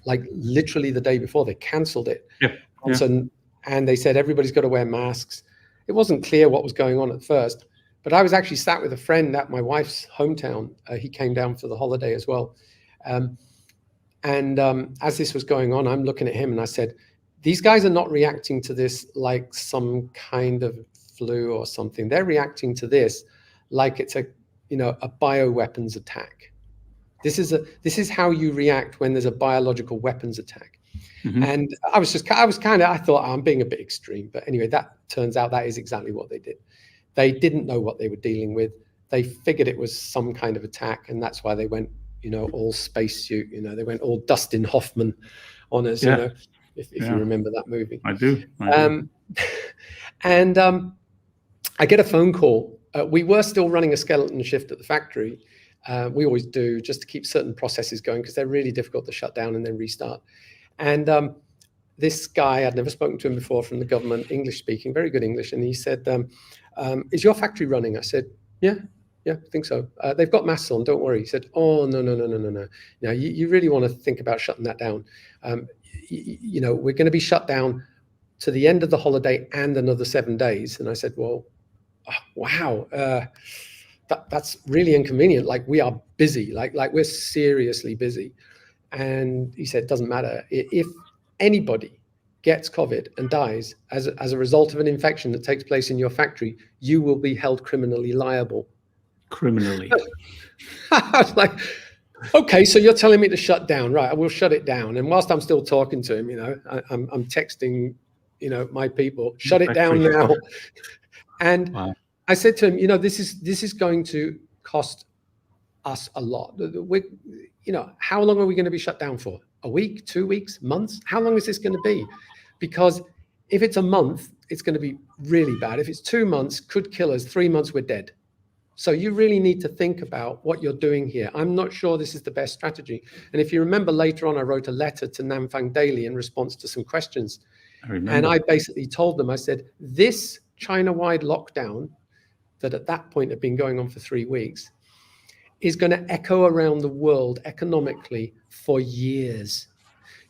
Speaker 2: like literally the day before they cancelled it. And they said everybody's got to wear masks. It wasn't clear what was going on at first, but I was actually sat with a friend at my wife's hometown. He came down for the holiday as well. As this was going on, I'm looking at him and I said, these guys are not reacting to this like some kind of flu or something. They're reacting to this like it's a bioweapons attack. This is how you react when there's a biological weapons attack. And I thought, I'm being a bit extreme, but anyway, that turns out that is exactly what they did. They didn't know what they were dealing with. They figured it was some kind of attack, and that's why they went, all spacesuit. They went all Dustin Hoffman on us. If you remember that movie.
Speaker 1: I do.
Speaker 2: I get a phone call. We were still running a skeleton shift at the factory. We always do, just to keep certain processes going, because they're really difficult to shut down and then restart. And this guy, I'd never spoken to him before, from the government, English speaking, very good English. And he said, is your factory running? I said, yeah, I think so. They've got masks on, don't worry. He said, oh, no. Now, you really want to think about shutting that down. We're going to be shut down to the end of the holiday and another 7 days. And I said, well, wow, that's really inconvenient. Like, we are busy, like we're seriously busy. And he said, doesn't matter. If anybody gets COVID and dies as a result of an infection that takes place in your factory, you will be held criminally liable.
Speaker 1: Criminally?
Speaker 2: I was like, okay, so you're telling me to shut down, right? I will shut it down. And whilst I'm still talking to him, I'm texting, my people, shut it down now. And wow. I said to him, this is going to cost us a lot. How long are we going to be shut down for? A week, 2 weeks, months? How long is this going to be? Because if it's a month, it's going to be really bad. If it's 2 months, could kill us. 3 months, we're dead. So you really need to think about what you're doing here. I'm not sure this is the best strategy. And if you remember, later on, I wrote a letter to Nanfang Daily in response to some questions. And I basically told them, I said, this China-wide lockdown that at that point had been going on for 3 weeks is going to echo around the world economically for years.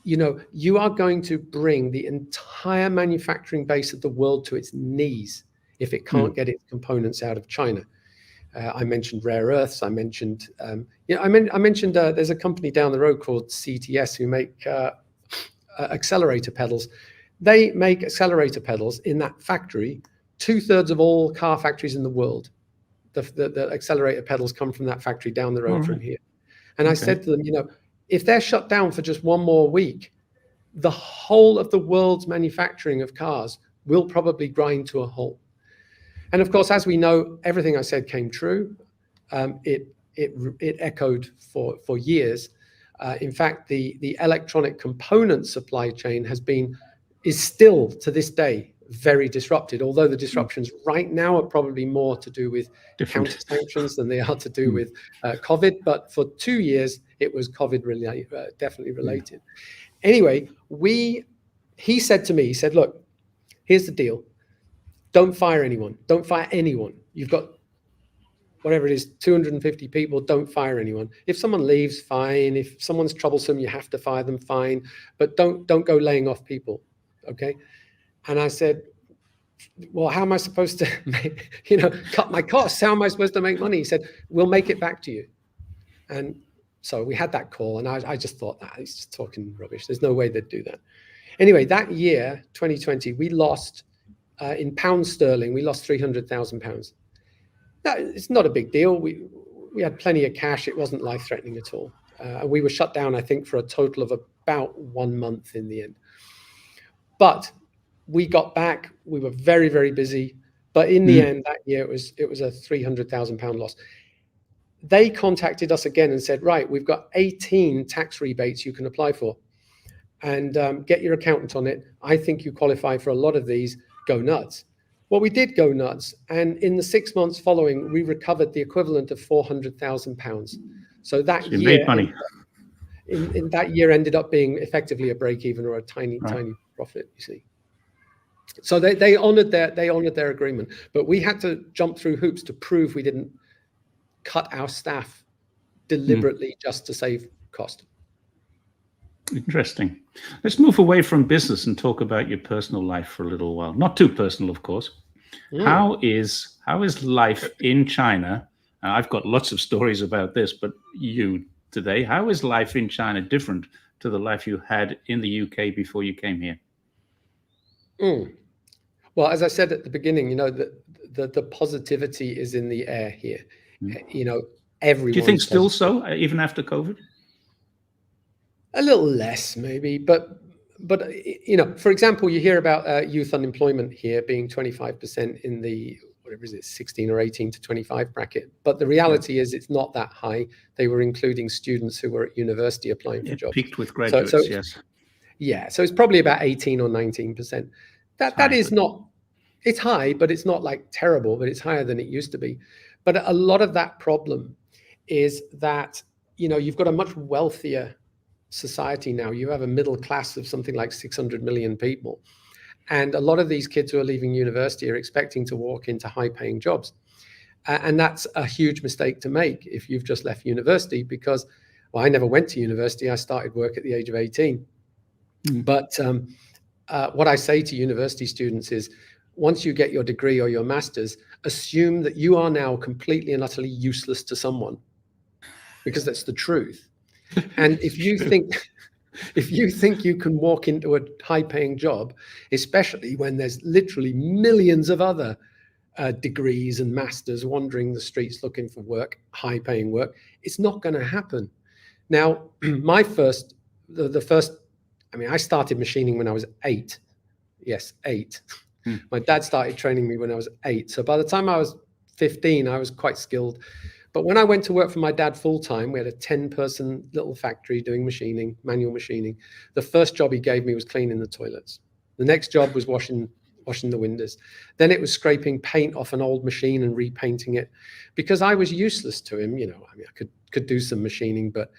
Speaker 2: You are going to bring the entire manufacturing base of the world to its knees if it can't get its components out of China. I mentioned rare earths. I mentioned, there's a company down the road called CTS who make accelerator pedals. They make accelerator pedals in that factory. 2/3 of all car factories in the world, the accelerator pedals come from that factory down the road from here. And I said to them, if they're shut down for just 1 more week, the whole of the world's manufacturing of cars will probably grind to a halt. And of course, as we know, everything I said came true. It echoed for years. In fact, the electronic component supply chain is still to this day very disrupted, although the disruptions right now are probably more to do with counter sanctions than they are to do with COVID. But for 2 years, it was COVID definitely related. Anyway, he said to me, he said, look, here's the deal. Don't fire anyone. Don't fire anyone. You've got whatever it is, 250 people, don't fire anyone. If someone leaves, fine. If someone's troublesome, you have to fire them, fine. But don't go laying off people, okay? And I said, well, how am I supposed to cut my costs? How am I supposed to make money? He said, we'll make it back to you. And so we had that call, and I just thought, he's just talking rubbish. There's no way they'd do that. Anyway, that year, 2020, we lost, in pounds sterling, we lost £300,000. It's not a big deal. We had plenty of cash. It wasn't life-threatening at all. And we were shut down, I think, for a total of about 1 month in the end. But we got back. We were very, very busy. But in the end, that year, it was a £300,000 loss. They contacted us again and said, right, we've got 18 tax rebates you can apply for. And get your accountant on it. I think you qualify for a lot of these. Go nuts. Well, we did go nuts. And in the 6 months following, we recovered the equivalent of £400,000. So that year,
Speaker 1: made money.
Speaker 2: In that year ended up being effectively a break even or a tiny profit, you see. So they honored their agreement, but we had to jump through hoops to prove we didn't cut our staff deliberately just to save cost.
Speaker 1: Interesting. Let's move away from business and talk about your personal life for a little while. Not too personal, of course. How is life in China? I've got lots of stories about this, but you today, how is life in China different to the life you had in the UK before you came here?
Speaker 2: Well, as I said at the beginning, the positivity is in the air here. Everyone.
Speaker 1: Do you think still so, even after COVID?
Speaker 2: A little less, maybe, but for example, you hear about youth unemployment here being 25% in the 16 or 18 to 25 bracket. But the reality is it's not that high. They were including students who were at university applying for jobs.
Speaker 1: Peaked with graduates, yes.
Speaker 2: Yeah, so it's probably about 18 or 19%. That is not, it's high, but it's not like terrible, but it's higher than it used to be. But a lot of that problem is that, you've got a much wealthier society now. You have a middle class of something like 600 million people. And a lot of these kids who are leaving university are expecting to walk into high-paying jobs. And that's a huge mistake to make if you've just left university, because, well, I never went to university. I started work at the age of 18. But what I say to university students is, once you get your degree or your master's, assume that you are now completely and utterly useless to someone, because that's the truth. And if you think you can walk into a high-paying job, especially when there's literally millions of other degrees and masters wandering the streets looking for work, high-paying work, it's not going to happen. Now, I started machining when I was 8. Yes, 8. My dad started training me when I was 8. So by the time I was 15, I was quite skilled. But when I went to work for my dad full-time, we had a 10-person little factory doing machining, manual machining. The first job he gave me was cleaning the toilets. The next job was washing the windows. Then it was scraping paint off an old machine and repainting it, because I was useless to him. I could do some machining, but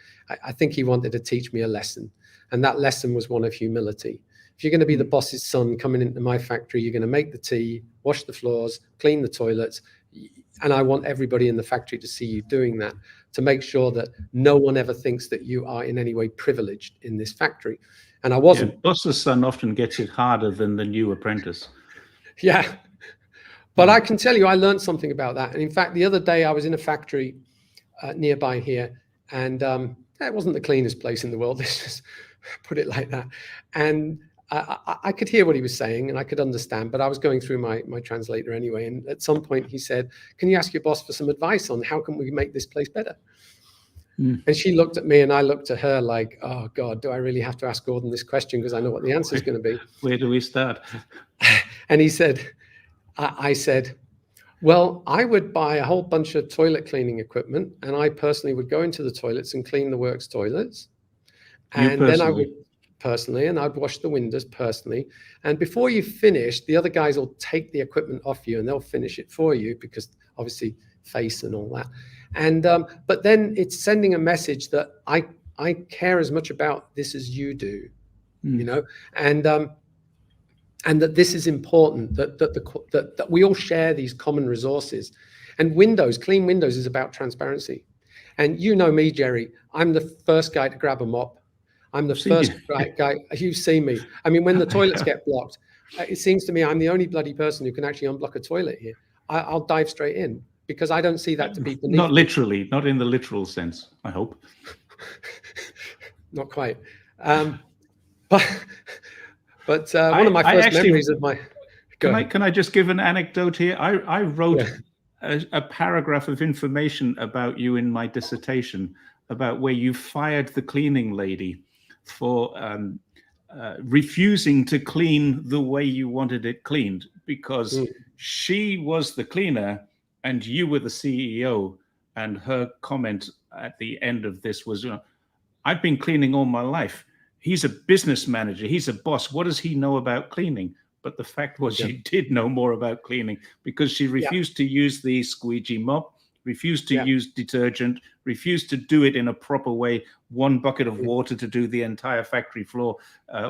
Speaker 2: I think he wanted to teach me a lesson. And that lesson was one of humility. If you're going to be the boss's son coming into my factory, you're going to make the tea, wash the floors, clean the toilets. And I want everybody in the factory to see you doing that, to make sure that no one ever thinks that you are in any way privileged in this factory. And I wasn't.
Speaker 1: Yeah, boss's son often gets it harder than the new apprentice.
Speaker 2: Yeah. But I can tell you, I learned something about that. And in fact, the other day I was in a factory nearby here, and it wasn't the cleanest place in the world. Let's just put it like that. And I could hear what he was saying and I could understand, but I was going through my translator anyway. And at some point he said, "Can you ask your boss for some advice on how can we make this place better?" And she looked at me and I looked at her like, oh God, do I really have to ask Gordon this question? Because I know what the answer is going to be.
Speaker 1: Where do we start?
Speaker 2: And he said, I said, well, I would buy a whole bunch of toilet cleaning equipment, and I personally would go into the toilets and clean the works toilets. And then I would personally, and I'd wash the windows personally. And before you finish, the other guys will take the equipment off you and they'll finish it for you, because obviously face and all that. And but then it's sending a message that I care as much about this as you do, and that this is important, that we all share these common resources. And clean windows is about transparency. And you know me, Jerry, I'm the first guy to grab a mop. I'm the first guy, you've seen me. I mean, when the toilets get blocked, it seems to me I'm the only bloody person who can actually unblock a toilet here. I'll dive straight in, because I don't see that to be beneath.
Speaker 1: Not literally, not in the literal sense, I hope.
Speaker 2: Not quite. But one of my first memories of my...
Speaker 1: Can I just give an anecdote here? I wrote a paragraph of information about you in my dissertation, about where you fired the cleaning lady for refusing to clean the way you wanted it cleaned, because she was the cleaner and you were the CEO. And her comment at the end of this was, I've been cleaning all my life. He's a business manager. He's a boss. What does he know about cleaning? But the fact was she did know more about cleaning, because she refused to use the squeegee mop, refused to use detergent, refused to do it in a proper way, one bucket of water to do the entire factory floor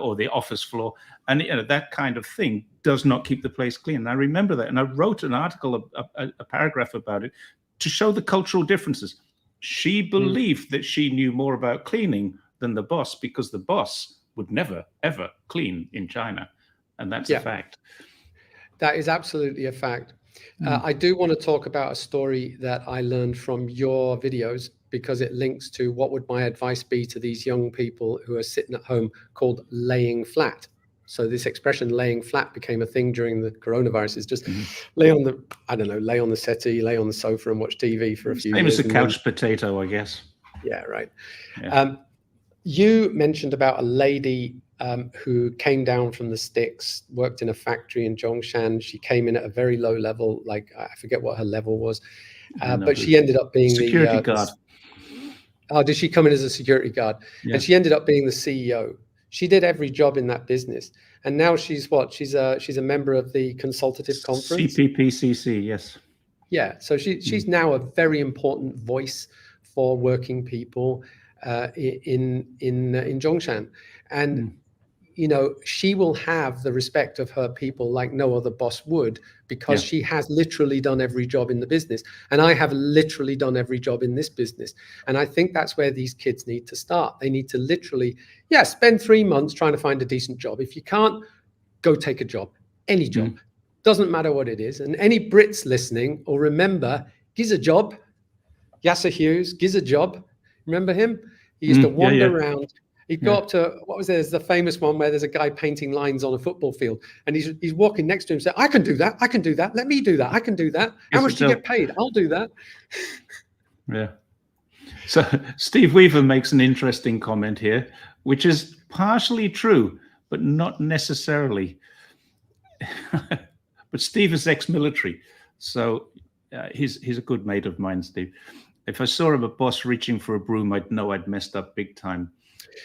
Speaker 1: or the office floor. And that kind of thing does not keep the place clean. And I remember that. And I wrote an article, a paragraph about it, to show the cultural differences. She believed that she knew more about cleaning than the boss, because the boss would never, ever clean in China. And that's a fact.
Speaker 2: That is absolutely a fact. I do want to talk about a story that I learned from your videos, because it links to what would my advice be to these young people who are sitting at home, called laying flat. So this expression laying flat became a thing during the coronavirus. Is just lay on the settee, lay on the sofa and watch TV for a few years.
Speaker 1: Same as a couch potato, I guess.
Speaker 2: Yeah, right. Yeah. You mentioned about a lady who came down from the sticks, worked in a factory in Zhongshan. She came in at a very low level, like I forget what her level was, but she ended up being
Speaker 1: security guard.
Speaker 2: Oh, did she come in as a security guard? Yeah. And she ended up being the CEO. She did every job in that business, and now she's what? She's a member of the consultative conference.
Speaker 1: CPPCC, yes.
Speaker 2: Yeah, so she's now a very important voice for working people. in Zhongshan, and she will have the respect of her people like no other boss would, because she has literally done every job in the business, and I have literally done every job in this business. And I think that's where these kids need to start. They need to literally, spend 3 months trying to find a decent job. If you can't, go take a job, any job, doesn't matter what it is. And any Brits listening will remember, gives a job, Yasser Hughes, gives a job. Remember him? He used to wander around. He'd go up to, there's the famous one where there's a guy painting lines on a football field, and he's walking next to him saying, I can do that, let me do that, I can do that. How much do you get paid? I'll do that.
Speaker 1: Yeah. So Steve Weaver makes an interesting comment here, which is partially true, but not necessarily. But Steve is ex-military, so he's a good mate of mine, Steve. If I saw him a boss reaching for a broom, I'd know I'd messed up big time.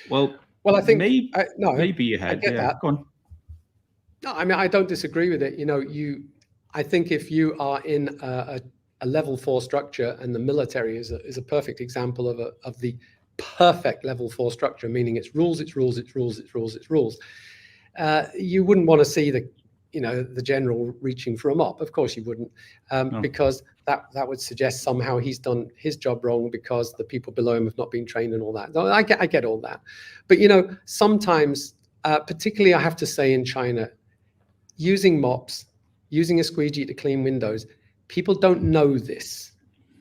Speaker 1: Well, I think maybe you had. That. Go on.
Speaker 2: No, I mean, I don't disagree with it. I think if you are in a level 4 structure, and the military is a perfect example of the perfect level 4 structure, meaning it's rules, it's rules, it's rules, it's rules, it's rules. You wouldn't want to see the general reaching for a mop. Of course you wouldn't, because that would suggest somehow he's done his job wrong because the people below him have not been trained and all that. No, I get all that. But, sometimes, particularly I have to say in China, using mops, using a squeegee to clean windows, people don't know this.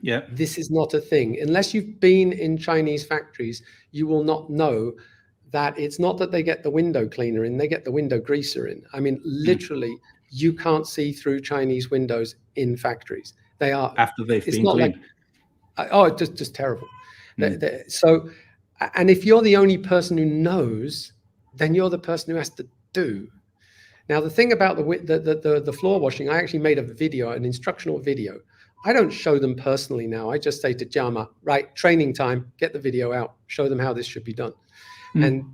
Speaker 1: Yeah.
Speaker 2: This is not a thing. Unless you've been in Chinese factories, you will not know that it's not that they get the window cleaner in, they get the window greaser in. I mean, literally, you can't see through Chinese windows in factories. They are
Speaker 1: after they've been cleaned.
Speaker 2: It's just terrible. So, and if you're the only person who knows, then you're the person who has to do. Now, the thing about the floor washing, I actually made a video, an instructional video. I don't show them personally now. I just say to Jama, right, training time, get the video out, show them how this should be done. And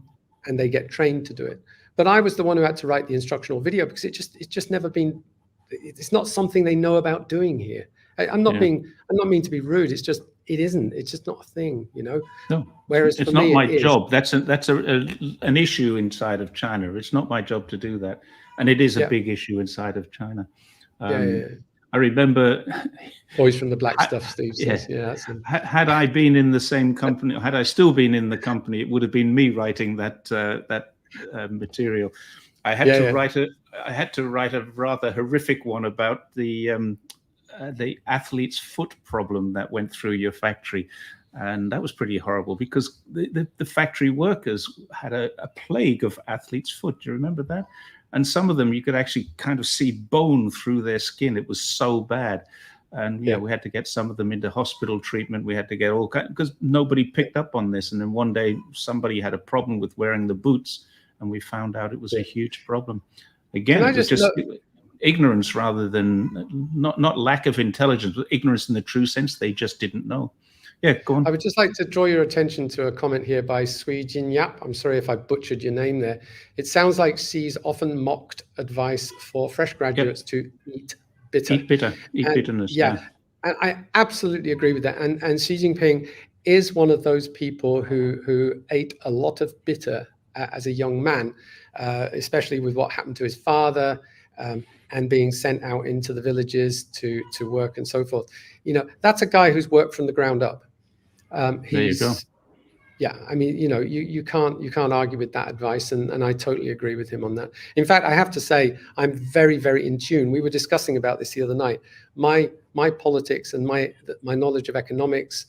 Speaker 2: they get trained to do it. But I was the one who had to write the instructional video because it's just never been. It's not something they know about doing here. I'm not mean to be rude. It's just it isn't. It's just not a thing,
Speaker 1: No.
Speaker 2: Whereas
Speaker 1: it's
Speaker 2: for
Speaker 1: not
Speaker 2: me,
Speaker 1: my job. That's an issue inside of China. It's not my job to do that, and it is a big issue inside of China. I remember
Speaker 2: Boys from the Black Stuff, Steve says.
Speaker 1: Had I been in the same company, had I still been in the company, it would have been me writing that material. I had to write a rather horrific one about the athlete's foot problem that went through your factory, and that was pretty horrible because the factory workers had a plague of athlete's foot. Do you remember that? And some of them, you could actually kind of see bone through their skin. It was so bad. And we had to get some of them into hospital treatment. We had to get all kinds, because nobody picked up on this. And then one day somebody had a problem with wearing the boots, and we found out it was a huge problem. Again, it was just ignorance rather than not lack of intelligence, but ignorance in the true sense. They just didn't know. Yeah, go on.
Speaker 2: I would just like to draw your attention to a comment here by Sui Jin Yap. I'm sorry if I butchered your name there. It sounds like Xi's often mocked advice for fresh graduates to eat bitter.
Speaker 1: Eat bitterness.
Speaker 2: And I absolutely agree with that. And Xi Jinping is one of those people who ate a lot of bitter as a young man, especially with what happened to his father, and being sent out into the villages to work and so forth. That's a guy who's worked from the ground up.
Speaker 1: There you go.
Speaker 2: Yeah, I mean, you can't argue with that advice, and I totally agree with him on that. In fact, I have to say, I'm very, very in tune. We were discussing about this the other night. My politics and my knowledge of economics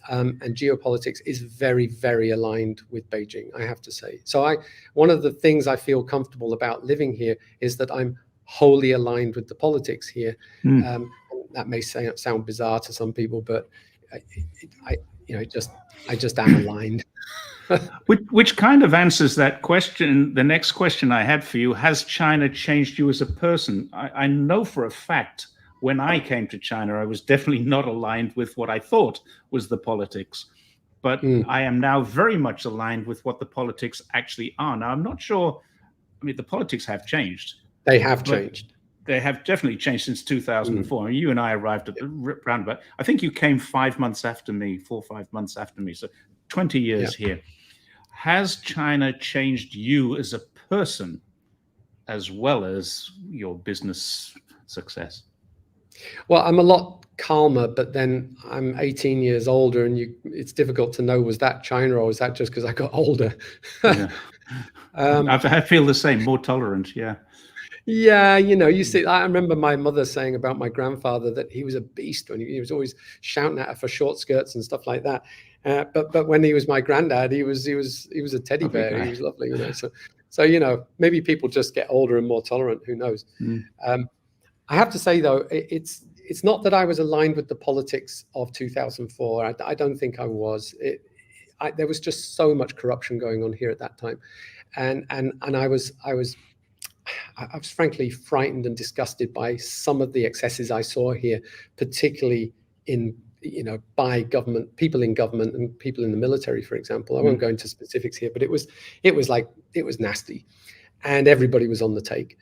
Speaker 2: and geopolitics is very, very aligned with Beijing, I have to say. So one of the things I feel comfortable about living here is that I'm wholly aligned with the politics here. That may sound bizarre to some people, but I just am aligned.
Speaker 1: Which kind of answers that question. The next question I had for you: has China changed you as a person? I know for a fact when I came to China, I was definitely not aligned with what I thought was the politics, but I am now very much aligned with what the politics actually are. Now, I'm not sure. I mean, the politics have changed.
Speaker 2: They have changed.
Speaker 1: They have definitely changed since 2004. You and I arrived at the roundabout. I think you came 4 or 5 months after me. So 20 years here. Has China changed you as a person as well as your business success?
Speaker 2: Well, I'm a lot calmer, but then I'm 18 years older, and it's difficult to know, was that China or was that just because I got older?
Speaker 1: Yeah. I feel the same, more tolerant, yeah.
Speaker 2: Yeah, you see, I remember my mother saying about my grandfather that he was a beast when he was always shouting at her for short skirts and stuff like that. But when he was my granddad, he was a teddy
Speaker 1: Lovely
Speaker 2: bear.
Speaker 1: guy.
Speaker 2: He was lovely, So maybe people just get older and more tolerant. Who knows? I have to say though, it's not that I was aligned with the politics of 2004. I don't think I was. There was just so much corruption going on here at that time, and I was frankly frightened and disgusted by some of the excesses I saw here, particularly by people in government and people in the military, for example. I won't go into specifics here, but it was nasty, and everybody was on the take.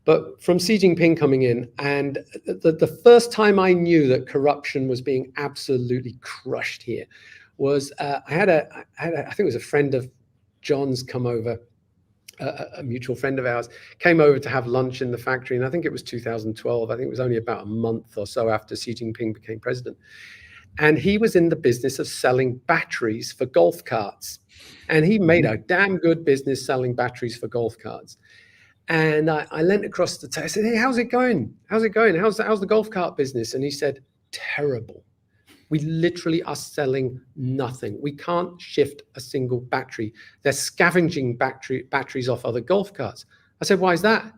Speaker 2: But from Xi Jinping coming in, and the first time I knew that corruption was being absolutely crushed here was I think it was a friend of John's come over. A mutual friend of ours came over to have lunch in the factory, and I think it was 2012. I think it was only about a month or so after Xi Jinping became president. And he was in the business of selling batteries for golf carts. And he made a damn good business selling batteries for golf carts. And I leant across the table. I said, "Hey, how's it going? How's it going? How's the golf cart business?" And he said, "Terrible. We literally are selling nothing. We can't shift a single battery. They're scavenging batteries off other golf carts." I said, "Why is that?"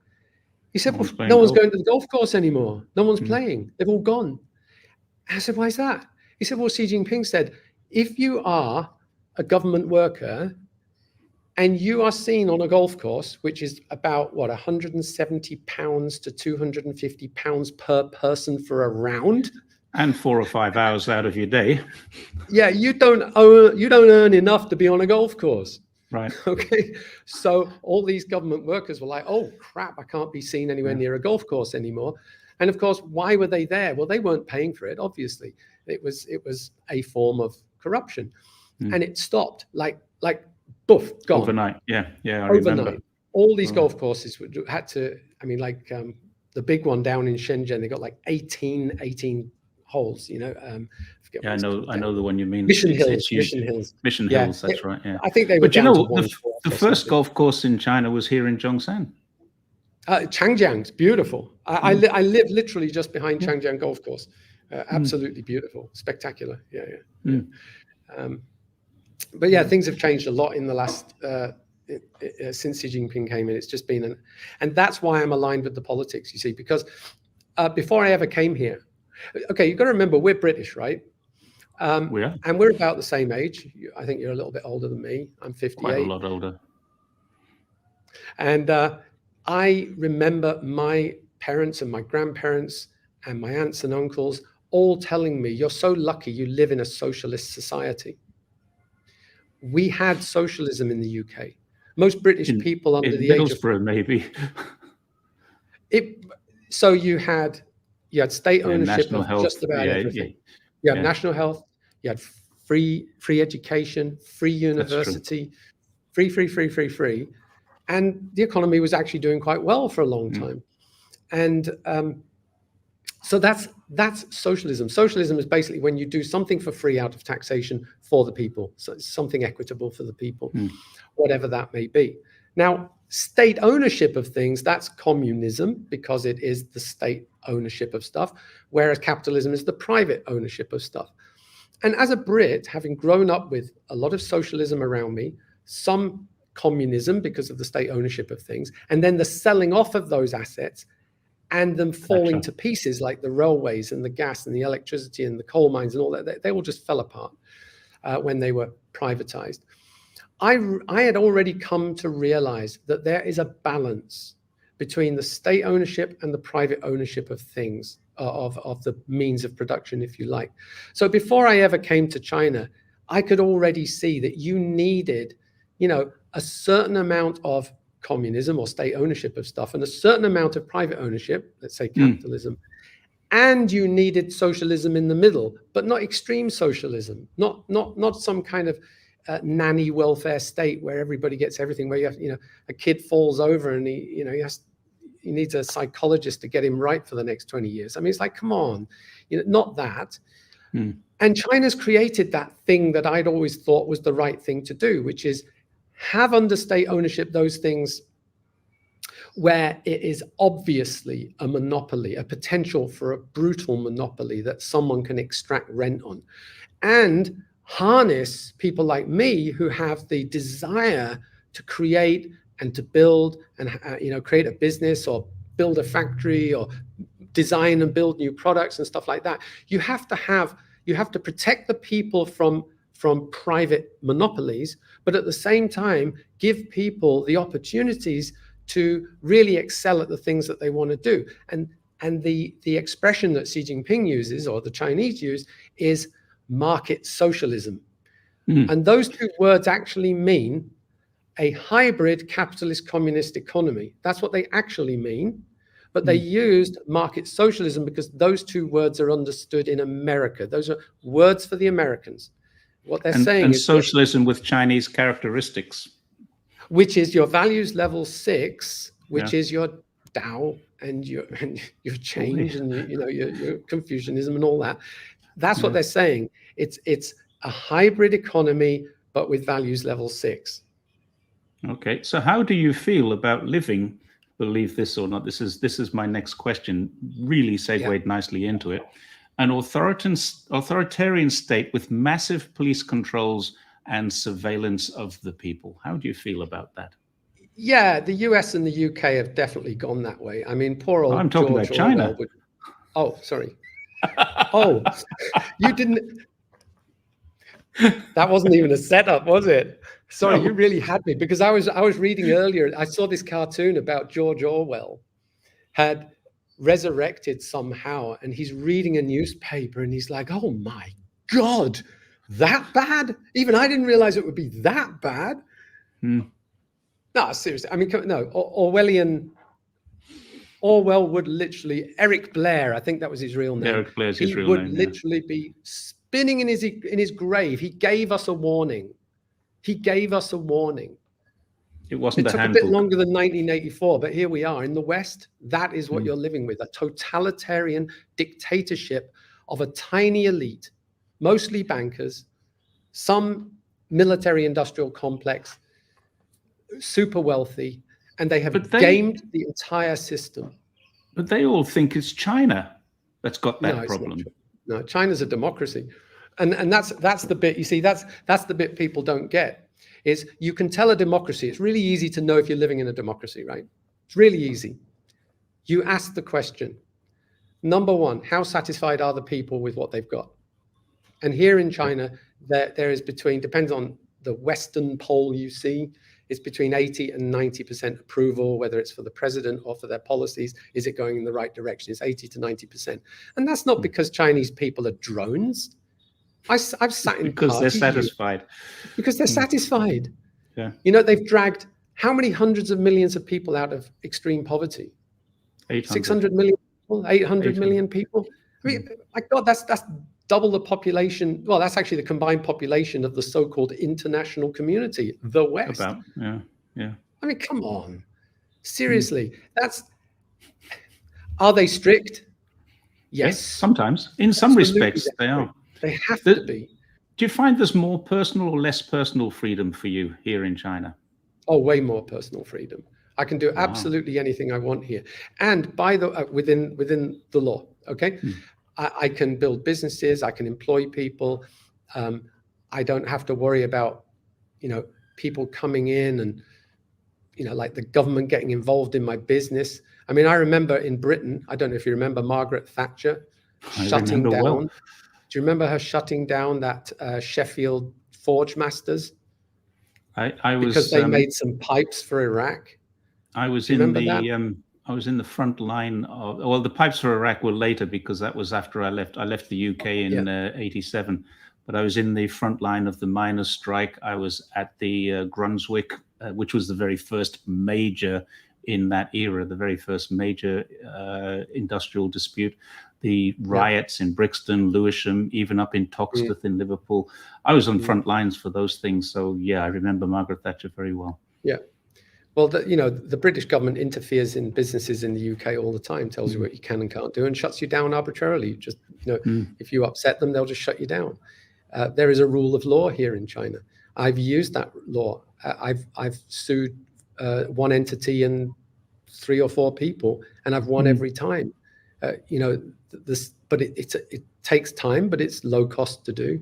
Speaker 2: He said, "Well, no one's going to the golf course anymore. No one's playing. They've all gone." I said, "Why is that?" He said, "Well, Xi Jinping said, if you are a government worker and you are seen on a golf course, which is about, what, £170 to £250 per person for a round,
Speaker 1: and 4 or 5 hours out of your day.
Speaker 2: Yeah, you don't earn enough to be on a golf course."
Speaker 1: Right.
Speaker 2: Okay. So all these government workers were like, "Oh crap, I can't be seen anywhere near a golf course anymore." And of course, why were they there? Well, they weren't paying for it, obviously. It was a form of corruption. And it stopped like boof, gone.
Speaker 1: Overnight. Yeah, I
Speaker 2: Overnight.
Speaker 1: remember.
Speaker 2: All these golf courses had to, the big one down in Shenzhen, they got like 18 holes,
Speaker 1: I know the one you mean.
Speaker 2: Mission Hills,
Speaker 1: that's right, yeah.
Speaker 2: I think they were down to one
Speaker 1: the first golf course in China was here in Zhongshan.
Speaker 2: Changjiang's beautiful. I live literally just behind Changjiang Golf Course. Absolutely beautiful, spectacular. But yeah, things have changed a lot in the last since Xi Jinping came in. It's just been and that's why I'm aligned with the politics, you see, because before I ever came here, okay, you've got to remember we're British, right?
Speaker 1: We are.
Speaker 2: And we're about the same age. I think you're a little bit older than me. I'm 58.
Speaker 1: Quite a lot older.
Speaker 2: And I remember my parents and my grandparents and my aunts and uncles all telling me, "You're so lucky you live in a socialist society." We had socialism in the UK. Most British people under the age of
Speaker 1: maybe.
Speaker 2: So you had state ownership of
Speaker 1: health,
Speaker 2: just about everything. You had national health. You had free education, free university, free. And the economy was actually doing quite well for a long time. And so that's socialism. Socialism is basically when you do something for free out of taxation for the people. So it's something equitable for the people, whatever that may be. Now, state ownership of things, that's communism, because it is the state ownership of stuff, whereas capitalism is the private ownership of stuff. And as a Brit, having grown up with a lot of socialism around me, some communism because of the state ownership of things, and then the selling off of those assets and them falling to pieces, like the railways and the gas and the electricity and the coal mines and all that, they all just fell apart when they were privatized. I had already come to realize that there is a balance between the state ownership and the private ownership of things, of the means of production, if you like. So before I ever came to China, I could already see that you needed, a certain amount of communism or state ownership of stuff and a certain amount of private ownership, let's say capitalism, and you needed socialism in the middle, but not extreme socialism, not some kind of nanny welfare state where everybody gets everything, where you have, a kid falls over and he needs a psychologist to get him right for the next 20 years. I mean, it's like, come on, not that. And China's created that thing that I'd always thought was the right thing to do, which is have under state ownership those things where it is obviously a monopoly, a potential for a brutal monopoly that someone can extract rent on, and harness people like me who have the desire to create and to build and create a business or build a factory or design and build new products and stuff like that. You have to protect the people from private monopolies, but at the same time give people the opportunities to really excel at the things that they want to do. And the expression that Xi Jinping uses, or the Chinese use, is market socialism. And those two words actually mean a hybrid capitalist communist economy. That's what they actually mean. But they used market socialism because those two words are understood in America. Those are words for the Americans. What they're saying is
Speaker 1: socialism with Chinese characteristics,
Speaker 2: which is your values level 6, which is your Tao and your change and your Confucianism and all that. That's what they're saying. It's a hybrid economy, but with values level 6. Okay,
Speaker 1: so how do you feel about living? Believe this or not, this is my next question. Really segued nicely into it. An authoritarian state with massive police controls and surveillance of the people. How do you feel about that?
Speaker 2: Yeah, the US and the UK have definitely gone that way. I mean, poor old
Speaker 1: I'm talking
Speaker 2: George
Speaker 1: about China.
Speaker 2: Orwell oh, sorry. Oh, you didn't. That wasn't even a setup, was it? Sorry, no. You really had me, because I was reading earlier. I saw this cartoon about George Orwell had resurrected somehow, and he's reading a newspaper, and he's like, "Oh my God, that bad? Even I didn't realize it would be that bad." No, seriously. I mean, no, Orwell would literally, Eric Blair, I think that was his real name.
Speaker 1: Eric Blair's his real name.
Speaker 2: He would literally be spinning in his grave. He gave us a warning. He gave us a warning.
Speaker 1: It wasn't
Speaker 2: a bit longer than 1984, but here we are in the West. That is what you're living with, a totalitarian dictatorship of a tiny elite, mostly bankers, some military industrial complex, super wealthy, and they have gamed the entire system. But
Speaker 1: they all think it's China that's got that problem.
Speaker 2: No, China's a democracy. And that's the bit, you see, that's the bit people don't get, is you can tell a democracy. It's really easy to know if you're living in a democracy, right? It's really easy. You ask the question, number one, how satisfied are the people with what they've got? And here in China, there is depends on the Western poll you see, it's between 80 and 90% approval, whether it's for the president or for their policies. Is it going in the right direction? It's 80 to 90%. And that's not because Chinese people are drones. I've sat in
Speaker 1: because they're satisfied.
Speaker 2: Because they're satisfied.
Speaker 1: Yeah.
Speaker 2: They've dragged how many hundreds of millions of people out of extreme poverty? 600 million people, 800 million people. I mean, my God, that's double the population. Well, that's actually the combined population of the so-called international community, the West.
Speaker 1: Yeah.
Speaker 2: I mean, come on. Seriously, are they strict? Yes.
Speaker 1: Sometimes. In some respects, they are.
Speaker 2: They have to be.
Speaker 1: Do you find there's more personal or less personal freedom for you here in China?
Speaker 2: Oh, way more personal freedom. I can do absolutely anything I want here. And within the law, okay? I can build businesses, I can employ people. I don't have to worry about, people coming in and, like the government getting involved in my business. I mean, I remember in Britain, I don't know if you remember Margaret Thatcher shutting down. Well. Do you remember her shutting down that Sheffield Forge Masters?
Speaker 1: I was
Speaker 2: because they made some pipes for Iraq.
Speaker 1: I was in the front line of. Well, the pipes for Iraq were later because that was after I left. I left the UK in '87, but I was in the front line of the miners' strike. I was at the Brunswick, which was the very first major in that era, the very first major industrial dispute, the riots in Brixton, Lewisham, even up in Toxteth in Liverpool. I was on front lines for those things. So yeah, I remember Margaret Thatcher very well.
Speaker 2: Yeah. Well, the British government interferes in businesses in the UK all the time, tells you what you can and can't do, and shuts you down arbitrarily. Just, if you upset them, they'll just shut you down. There is a rule of law here in China. I've used that law. I've sued one entity and 3 or 4 people, and I've won every time. But it takes time, but it's low cost to do.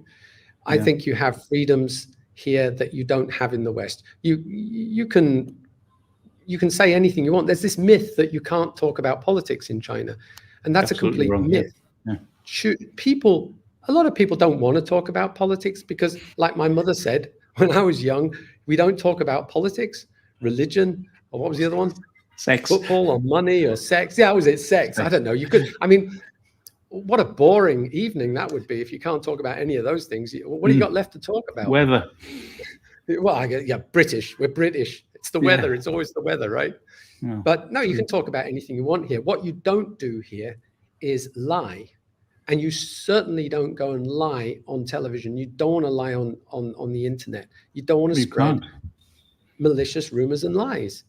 Speaker 2: I think you have freedoms here that you don't have in the West. You can say anything you want. There's this myth that you can't talk about politics in China, and that's absolutely a complete myth. A lot of people don't want to talk about politics because, like my mother said when I was young, we don't talk about politics, religion, or what was the other one?
Speaker 1: Sex.
Speaker 2: Football or money or sex. Yeah, was it sex? I don't know. What a boring evening that would be if you can't talk about any of those things. What do you got left to talk about?
Speaker 1: Weather.
Speaker 2: Well, British. We're British. It's the weather. It's always the weather, right? Yeah. But no, you can talk about anything you want here. What you don't do here is lie. And you certainly don't go and lie on television. You don't want to lie on the internet. You don't want to spread malicious rumors and lies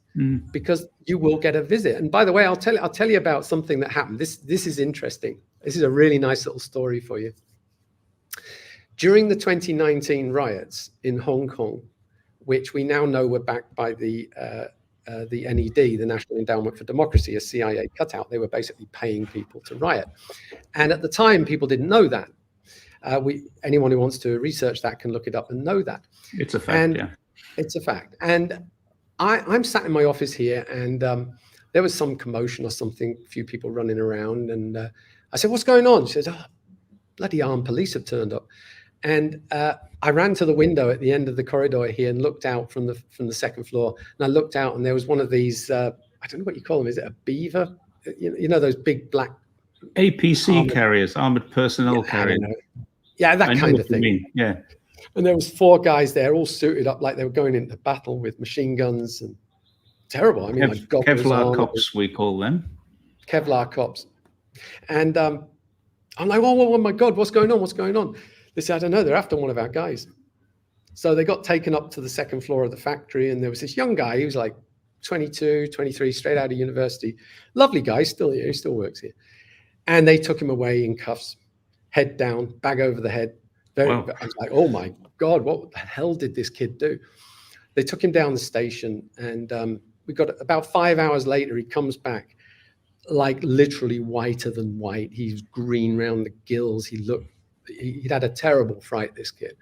Speaker 2: because you will get a visit. And by the way, I'll tell you about something that happened. This is interesting. This is a really nice little story for you. During the 2019 riots in Hong Kong, which we now know were backed by the NED, the National Endowment for Democracy, a CIA cutout. They were basically paying people to riot. And at the time, people didn't know that. Anyone who wants to research that can look it up and know that.
Speaker 1: It's a fact,
Speaker 2: It's a fact. And I'm sat in my office here, and there was some commotion or something, a few people running around. And I said, "What's going on?" She says, "Oh, bloody armed police have turned up." And I ran to the window at the end of the corridor here and looked out from the second floor. And I looked out, and there was one of these, I don't know what you call them. Is it a beaver? You know those big black
Speaker 1: APC carriers, armored personnel carriers.
Speaker 2: Yeah, that kind of thing.
Speaker 1: Yeah.
Speaker 2: And there was 4 guys there, all suited up like they were going into battle with machine guns and terrible. I mean,
Speaker 1: Kevlar cops, we call them.
Speaker 2: Kevlar cops. And I'm like, oh my God, what's going on? What's going on? They said, I don't know, they're after one of our guys. So they got taken up to the second floor of the factory, and there was this young guy, he was like 22, 23, straight out of university. Lovely guy, still here, he still works here. And they took him away in cuffs, head down, bag over the head. I was like, oh my God, what the hell did this kid do? They took him down the station, and we got about 5 hours later, he comes back, like literally whiter than white. He's green round the gills. He'd had a terrible fright, this kid.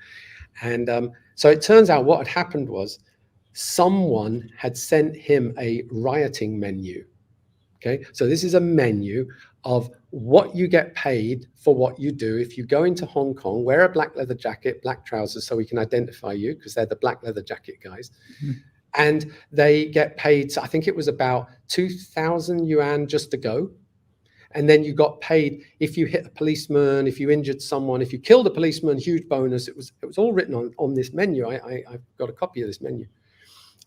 Speaker 2: And so it turns out what had happened was someone had sent him a rioting menu. Okay, so this is a menu of what you get paid for what you do. If you go into Hong Kong, wear a black leather jacket, black trousers, so we can identify you, because they're the black leather jacket guys. And they get paid, I think it was about 2,000 yuan just to go. And then you got paid if you hit a policeman, if you injured someone, if you killed a policeman, huge bonus. It was all written on this menu. I've got a copy of this menu.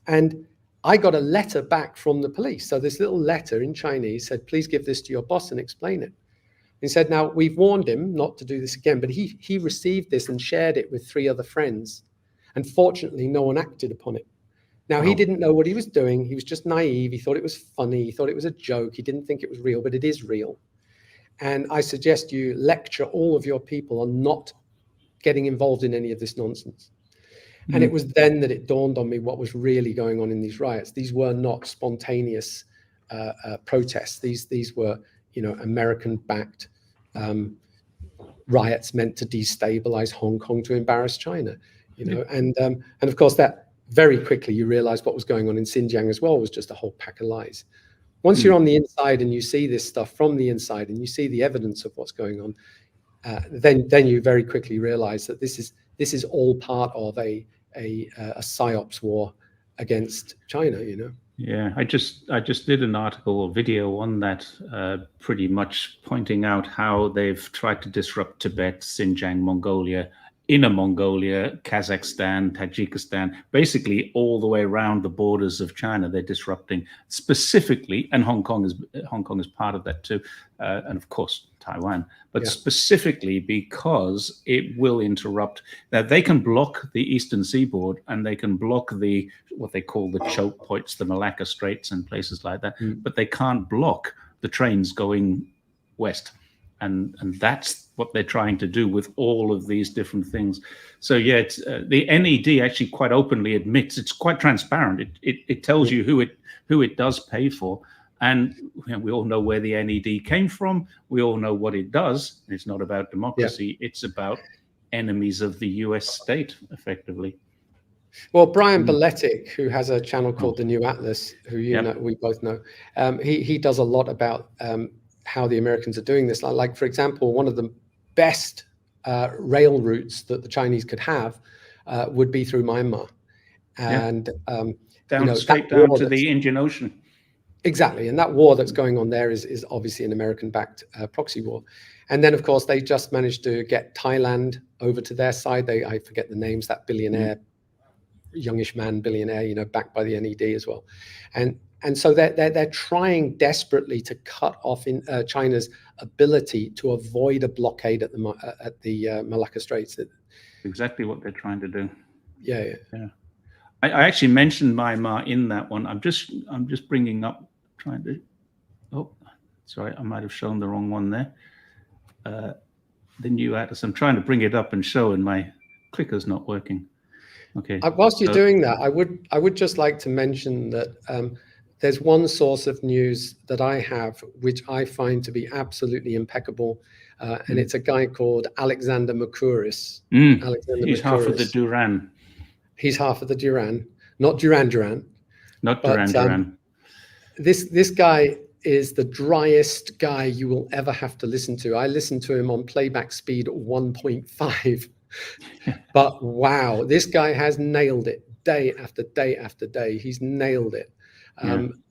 Speaker 2: And I got a letter back from the police. So this little letter in Chinese said, please give this to your boss and explain it. He said, now, we've warned him not to do this again, but he received this and shared it with 3 other friends. And fortunately, no one acted upon it. Now, he didn't know what he was doing. He was just naive. He thought it was funny. He thought it was a joke. He didn't think it was real, but it is real. And I suggest you lecture all of your people on not getting involved in any of this nonsense. And it was then that it dawned on me what was really going on in these riots. These were not spontaneous protests. These were, American-backed riots meant to destabilize Hong Kong, to embarrass China. And of course that very quickly you realize what was going on in Xinjiang as well was just a whole pack of lies. Once you're on the inside and you see this stuff from the inside and you see the evidence of what's going on, then you very quickly realize that this is all part of a psyops war against China.
Speaker 1: Yeah, I just did an article or video on that, pretty much pointing out how they've tried to disrupt Tibet, Xinjiang, Mongolia Inner Mongolia, Kazakhstan, Tajikistan, basically all the way around the borders of China. They're disrupting specifically, and Hong Kong is part of that too, and of course Taiwan, but specifically because it will interrupt. Now they can block the eastern seaboard, and they can block what they call the choke points, the Malacca Straits and places like that, but they can't block the trains going west. And that's what they're trying to do with all of these different things. So yeah, it's, the NED actually quite openly admits, it's quite transparent. It tells you who it does pay for, and we all know where the NED came from. We all know what it does. It's not about democracy. It's about enemies of the U.S. state, effectively.
Speaker 2: Well, Brian Beletic, who has a channel called The New Atlas, who know, we both know, he does a lot about how the Americans are doing this. Like, for example, one of the best rail routes that the Chinese could have would be through Myanmar, and
Speaker 1: straight down to the Indian Ocean.
Speaker 2: Exactly, and that war that's going on there is obviously an American-backed proxy war. And then, of course, they just managed to get Thailand over to their side. I forget the names, that billionaire, youngish man billionaire, backed by the NED as well. And so they're trying desperately to cut off China's ability to avoid a blockade at the Malacca Straits.
Speaker 1: Exactly what they're trying to do.
Speaker 2: Yeah.
Speaker 1: I actually mentioned Myanmar in that one. I'm just bringing up, trying to. Oh, sorry, I might have shown the wrong one there. The New Atlas. I'm trying to bring it up and show, and my clicker's not working. Okay.
Speaker 2: Whilst you're doing that, I would just like to mention that. There's one source of news that I have, which I find to be absolutely impeccable, and it's a guy called Alexander Mercouris.
Speaker 1: He's half of the Duran.
Speaker 2: He's half of the Duran, not Duran.
Speaker 1: Not Duran.
Speaker 2: This guy is the driest guy you will ever have to listen to. I listened to him on playback speed 1.5, but wow, this guy has nailed it day after day after day. He's nailed it.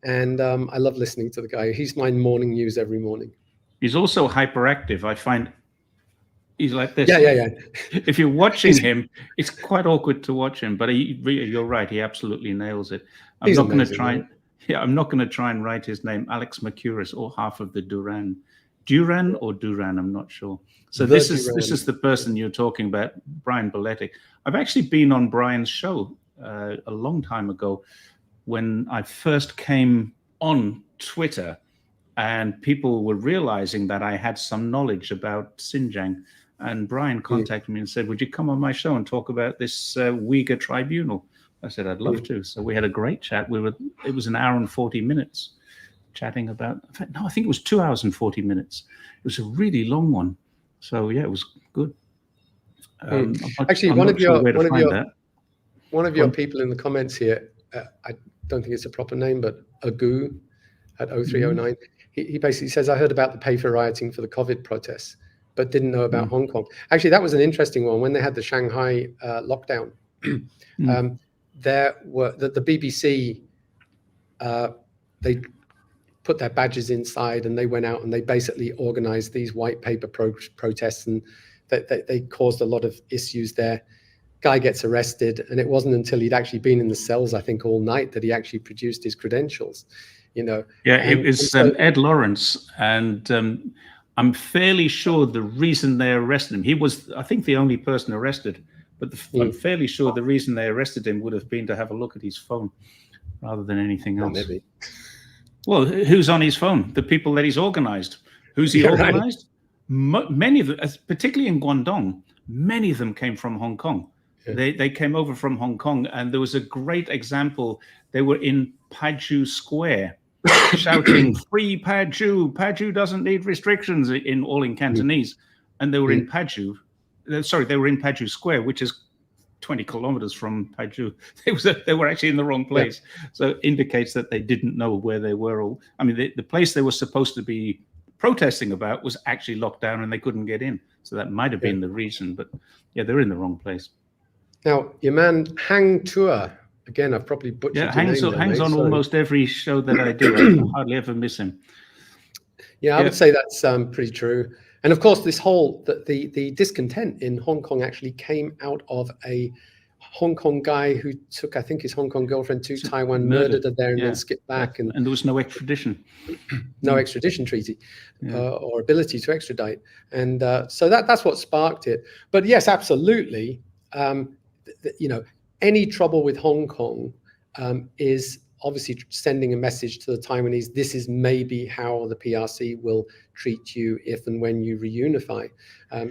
Speaker 2: And I love listening to the guy. He's my morning news every morning.
Speaker 1: He's also hyperactive. I find he's like this.
Speaker 2: Yeah.
Speaker 1: If you're watching him, it's quite awkward to watch him. But you're right. He absolutely nails it. I'm not going to try. I'm not going to try and write his name, Alex Mercouris, or half of the Duran. Duran or Duran, I'm not sure. So this is the person you're talking about, Brian Beletic. I've actually been on Brian's show a long time ago, when I first came on Twitter, and people were realizing that I had some knowledge about Xinjiang. And Brian contacted me and said, would you come on my show and talk about this Uyghur tribunal? I said, I'd love to. So we had a great chat. It was an hour and 40 minutes chatting about, in fact, no, I think it was 2 hours and 40 minutes. It was a really long one. So yeah, it was good.
Speaker 2: Actually, one of your people in the comments here, I don't think it's a proper name, but Agu at 0309. He basically says, I heard about the paper rioting for the COVID protests, but didn't know about Hong Kong. Actually, that was an interesting one. When they had the Shanghai lockdown, there were the BBC, they put their badges inside and they went out and they basically organized these white paper protests, and they caused a lot of issues there. Guy gets arrested, and it wasn't until he'd actually been in the cells, I think, all night that he actually produced his credentials. Yeah,
Speaker 1: it was Ed Lawrence, and I'm fairly sure the reason they arrested him, he was, I think, the only person arrested, but I'm fairly sure the reason they arrested him would have been to have a look at his phone rather than anything else. Maybe. Well, who's on his phone? The people that he's organized. Who's he organized? Right. Many of them, particularly in Guangdong, many of them came from Hong Kong. They came over from Hong Kong, and there was a great example. They were in Paju Square shouting, "Free Paju! Paju doesn't need restrictions," all in Cantonese. And they were in Paju. Sorry, they were in Paju Square, which is 20 kilometers from Paju. They were actually in the wrong place. So it indicates that they didn't know where they were. I mean, the place they were supposed to be protesting about was actually locked down, and they couldn't get in. So that might have been the reason. But yeah, they're in the wrong place.
Speaker 2: Now, your man Hang Tua, again, I've probably butchered your name.
Speaker 1: Hangs on almost every show that I do. I hardly ever miss him.
Speaker 2: Yeah, I would say that's pretty true. And of course, this whole the discontent in Hong Kong actually came out of a Hong Kong guy who took, I think, his Hong Kong girlfriend to Taiwan, murdered her there, and then skipped back.
Speaker 1: And there was no extradition.
Speaker 2: No extradition treaty or ability to extradite. And so that's what sparked it. But yes, absolutely. Any trouble with Hong Kong is obviously sending a message to the Taiwanese. This is maybe how the PRC will treat you if and when you reunify.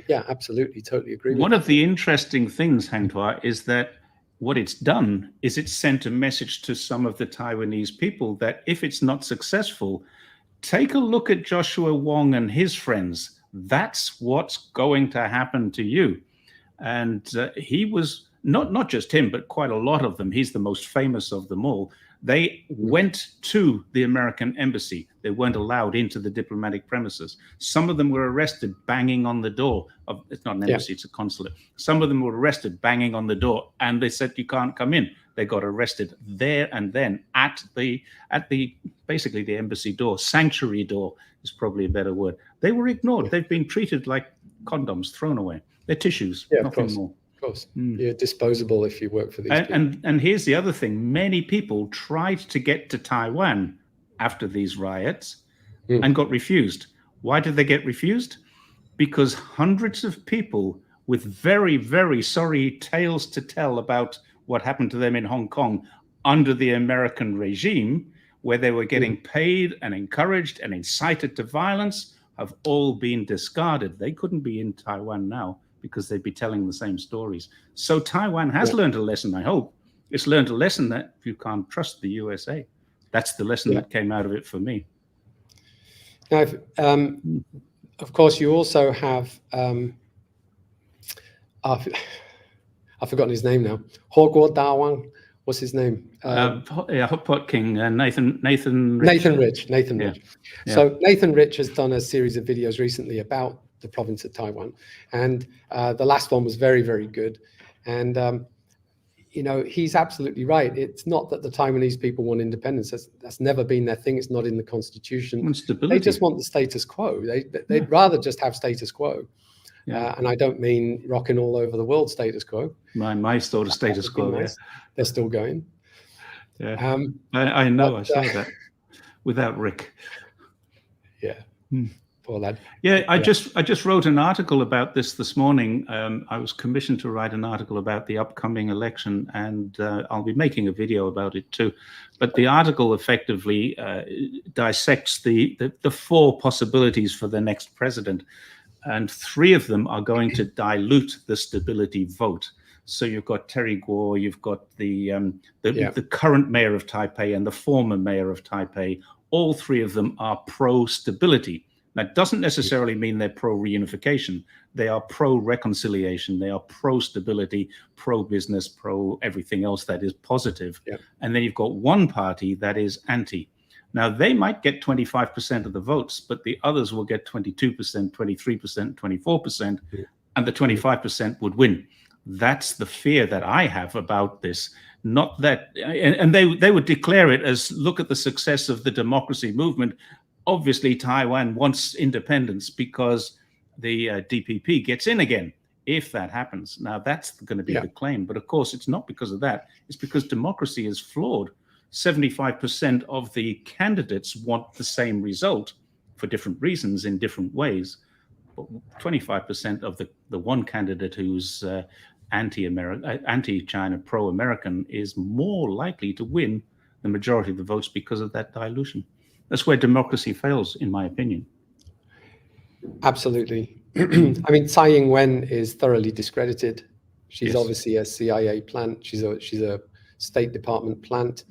Speaker 2: Yeah, absolutely, totally agree.
Speaker 1: One of the interesting things, Hang Tuah, is that what it's done is it's sent a message to some of the Taiwanese people that if it's not successful, take a look at Joshua Wong and his friends. That's what's going to happen to you. And he was not just him, but quite a lot of them. He's the most famous of them all. They went to the American embassy. They weren't allowed into the diplomatic premises. Some of them were arrested banging on the door. It's not an embassy, it's a consulate. Some of them were arrested banging on the door, and they said, you can't come in. They got arrested there and then at the basically the embassy door. Sanctuary door is probably a better word. They were ignored. They've been treated like condoms, thrown away. They're tissues, nothing more. Of course,
Speaker 2: you're disposable if you work for these people.
Speaker 1: And here's the other thing. Many people tried to get to Taiwan after these riots and got refused. Why did they get refused? Because hundreds of people with very, very sorry tales to tell about what happened to them in Hong Kong under the American regime, where they were getting paid and encouraged and incited to violence, have all been discarded. They couldn't be in Taiwan now, because they'd be telling the same stories. So Taiwan has learned a lesson, I hope. It's learned a lesson that you can't trust the USA. That's the lesson that came out of it for me.
Speaker 2: Now, of course, you also have, I've forgotten his name now, Ho Guo Da Wang. What's his name?
Speaker 1: Hot Pot King, Nathan Rich.
Speaker 2: Nathan Rich. Yeah. So Nathan Rich has done a series of videos recently about the province of Taiwan, and the last one was very, very good. And he's absolutely right. It's not that the Taiwanese people want independence. That's never been their thing. It's not in the constitution. They just want the status quo. They'd rather just have status quo. And I don't mean rocking all over the world status quo.
Speaker 1: My sort of status quo.
Speaker 2: Nice. They're still going.
Speaker 1: Yeah, I know. I saw that without Rick.
Speaker 2: Yeah. Poor lad.
Speaker 1: Yeah, I just wrote an article about this morning. I was commissioned to write an article about the upcoming election, and I'll be making a video about it too. But the article effectively dissects the 4 possibilities for the next president, and 3 of them are going to dilute the stability vote. So you've got Terry Guo, you've got the current mayor of Taipei and the former mayor of Taipei. All 3 of them are pro-stability. That doesn't necessarily mean they're pro-reunification. They are pro-reconciliation. They are pro-stability, pro-business, pro-everything else that is positive. Yeah. And then you've got one party that is anti. Now, they might get 25% of the votes, but the others will get 22%, 23%, 24%, and the 25% would win. That's the fear that I have about this. Not that, and they would declare it as, look at the success of the democracy movement. Obviously, Taiwan wants independence because the DPP gets in again, if that happens. Now, that's going to be the claim. But of course, it's not because of that. It's because democracy is flawed. 75% of the candidates want the same result for different reasons in different ways. But 25% of the one candidate who's anti-China, pro-American is more likely to win the majority of the votes because of that dilution. That's where democracy fails, in my opinion.
Speaker 2: Absolutely. I mean, Tsai Ing-wen is thoroughly discredited. She's obviously a CIA plant. She's a State Department plant.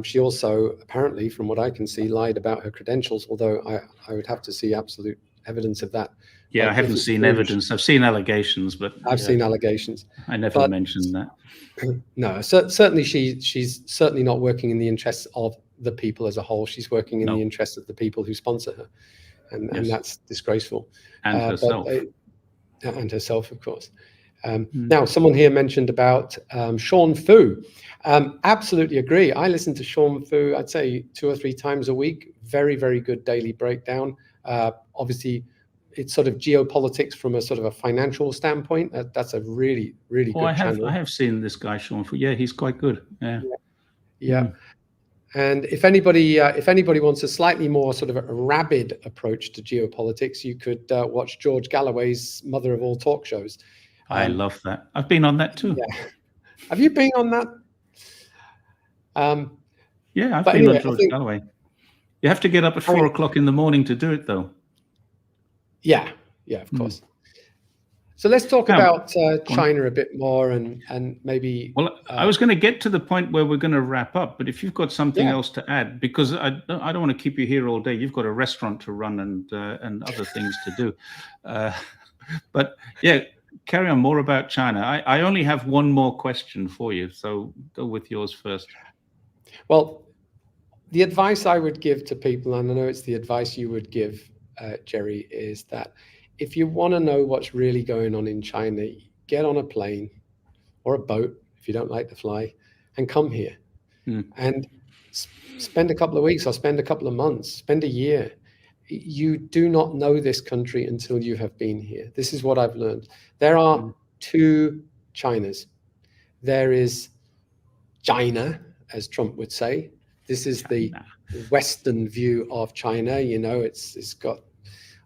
Speaker 2: She also, apparently, from what I can see, lied about her credentials, although I would have to see absolute evidence of that.
Speaker 1: Yeah, I haven't seen evidence. I've seen allegations, but
Speaker 2: I've seen allegations.
Speaker 1: I never mentioned that.
Speaker 2: No, certainly she's certainly not working in the interests of the people as a whole. She's working in the interests of the people who sponsor her, and that's disgraceful.
Speaker 1: And herself.
Speaker 2: And herself, of course. Now, someone here mentioned about Sean Fu. Absolutely agree. I listen to Sean Fu, I'd say 2 or 3 times a week. Very, very good daily breakdown. Obviously, it's sort of geopolitics from a sort of a financial standpoint. That's a really, really good channel.
Speaker 1: I have seen this guy, Sean. Yeah, he's quite good. Yeah.
Speaker 2: Yeah. And if anybody wants a slightly more sort of a rabid approach to geopolitics, you could watch George Galloway's Mother of All Talk Shows.
Speaker 1: I love that. I've been on that too.
Speaker 2: Yeah. Have you been on that?
Speaker 1: Yeah, I've been on George Galloway. You have to get up at 4 o'clock in the morning to do it, though.
Speaker 2: Yeah, of course. So let's talk about China a bit more, and maybe.
Speaker 1: Well, I was going to get to the point where we're going to wrap up, but if you've got something else to add, because I don't want to keep you here all day. You've got a restaurant to run and other things to do. But yeah, carry on more about China. I only have one more question for you, so go with yours first.
Speaker 2: Well, the advice I would give to people, and I know it's the advice you would give, Jerry, is that if you want to know what's really going on in China, get on a plane or a boat if you don't like to fly, and come here and spend a couple of weeks or spend a couple of months, spend a year. You do not know this country until you have been here. This is what I've learned. There are two Chinas. There is China, as Trump would say. This is the Western view of China. It's got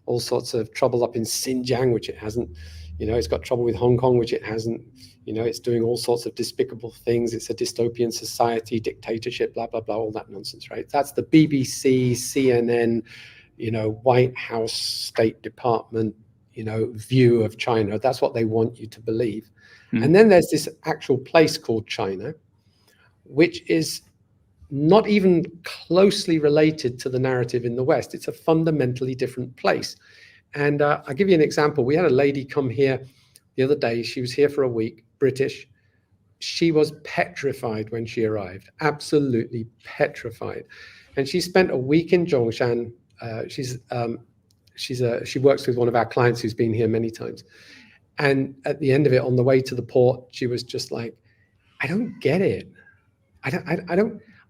Speaker 2: all sorts of trouble up in Xinjiang, which it hasn't. It's got trouble with Hong Kong, which it hasn't. It's doing all sorts of despicable things. It's a dystopian society, dictatorship, blah, blah, blah, all that nonsense, right? That's the BBC, CNN, White House, State Department, view of China. That's what they want you to believe. And then there's this actual place called China, which is not even closely related to the narrative in the West. It's a fundamentally different place. And I'll give you an example. We had a lady come here the other day. She was here for a week, British. She was petrified when she arrived, absolutely petrified. And she spent a week in Zhongshan. She works with one of our clients who's been here many times. And at the end of it, on the way to the port, she was just like, I don't get it. I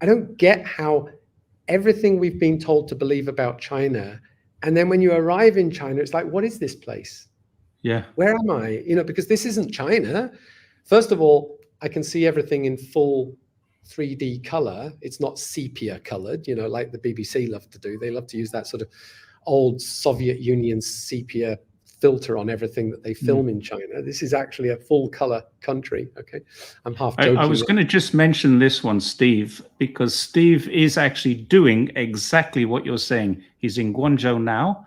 Speaker 2: don't get how everything we've been told to believe about China, and then when you arrive in China, it's like, what is this place?
Speaker 1: Yeah.
Speaker 2: Where am I? Because this isn't China. First of all, I can see everything in full 3D color. It's not sepia colored, like the BBC love to do. They love to use that sort of old Soviet Union sepia filter on everything that they film in China. This is actually a full color country. Okay. I'm half joking.
Speaker 1: I was going to just mention this one, Steve, because Steve is actually doing exactly what you're saying. He's in Guangzhou now.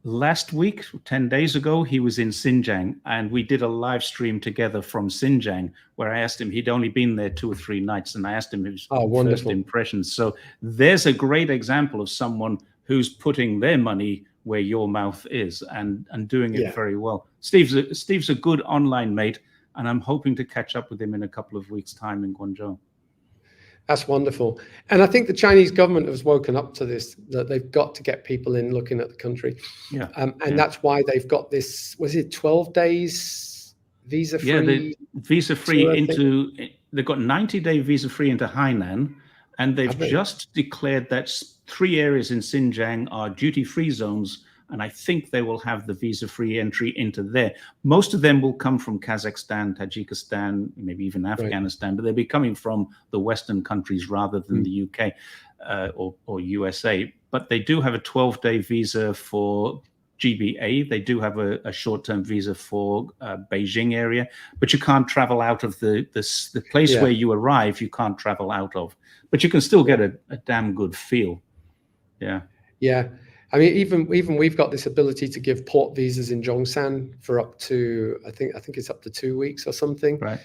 Speaker 1: Last week, 10 days ago, he was in Xinjiang, and we did a live stream together from Xinjiang, where I asked him, he'd only been there 2 or 3 nights, and I asked him his first impressions. So there's a great example of someone who's putting their money where your mouth is and doing it very well. Steve's a good online mate, and I'm hoping to catch up with him in a couple of weeks' time in Guangzhou.
Speaker 2: That's wonderful. And I think the Chinese government has woken up to this, that they've got to get people in looking at the country. Yeah. That's why they've got this, was it 12 days visa-free?
Speaker 1: Yeah, visa-free they've got 90-day visa-free into Hainan, and they've just declared that 3 areas in Xinjiang are duty-free zones, and I think they will have the visa-free entry into there. Most of them will come from Kazakhstan, Tajikistan, maybe even Afghanistan, but they'll be coming from the Western countries rather than the UK or USA. But they do have a 12-day visa for GBA. They do have a short-term visa for Beijing area, but you can't travel out of the place where you arrive. You can't travel out of, but you can still get a damn good feel. Yeah. Yeah.
Speaker 2: I mean, even we've got this ability to give port visas in Zhongshan for up to, I think it's up to 2 weeks or something.
Speaker 1: Right.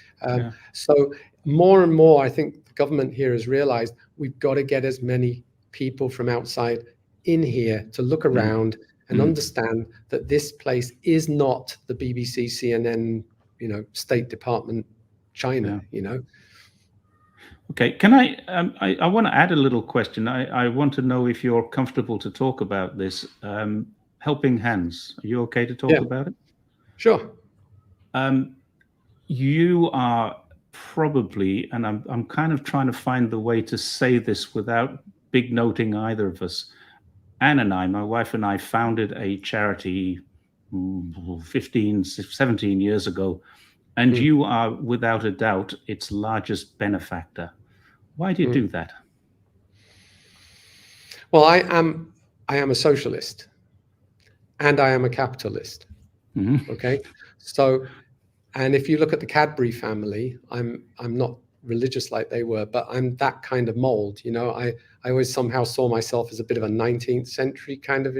Speaker 2: So more and more, I think the government here has realized we've got to get as many people from outside in here to look around and understand that this place is not the BBC, CNN, State Department, China,
Speaker 1: Okay, can I want to add a little question. I want to know if you're comfortable to talk about this. Helping Hands, are you okay to talk about it?
Speaker 2: Sure.
Speaker 1: You are probably, and I'm kind of trying to find the way to say this without big noting either of us. Anne and I, my wife and I, founded a charity 15, 17 years ago, and you are without a doubt its largest benefactor. Why do you do that?
Speaker 2: Well, I am a socialist and I am a capitalist. Okay. So, and if you look at the Cadbury family, I'm not religious like they were, but I'm that kind of mold. You know, I always somehow saw myself as a bit of a 19th century kind of,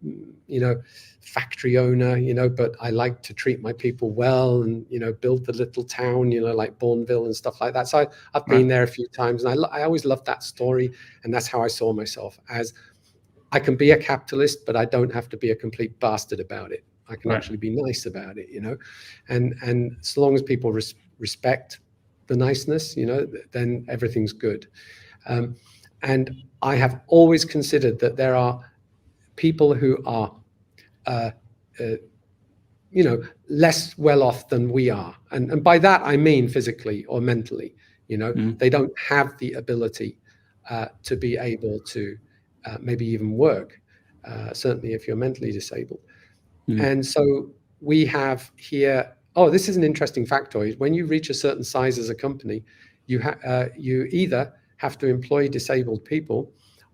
Speaker 2: you know, factory owner, you know, but I like to treat my people well and, you know, build the little town, you know, like Bourneville and stuff like that. So I've been there a few times, and I always loved that story. And that's how I saw myself, as I can be a capitalist, but I don't have to be a complete bastard about it. I can actually be nice about it, you know, and so long as people respect the niceness, you know, then everything's good. And I have always considered that there are people who are, you know, less well off than we are. And by that, I mean physically or mentally, you know, they don't have the ability to be able to maybe even work, certainly if you're mentally disabled. And so we have here, this is an interesting factoid. When you reach a certain size as a company, you either have to employ disabled people,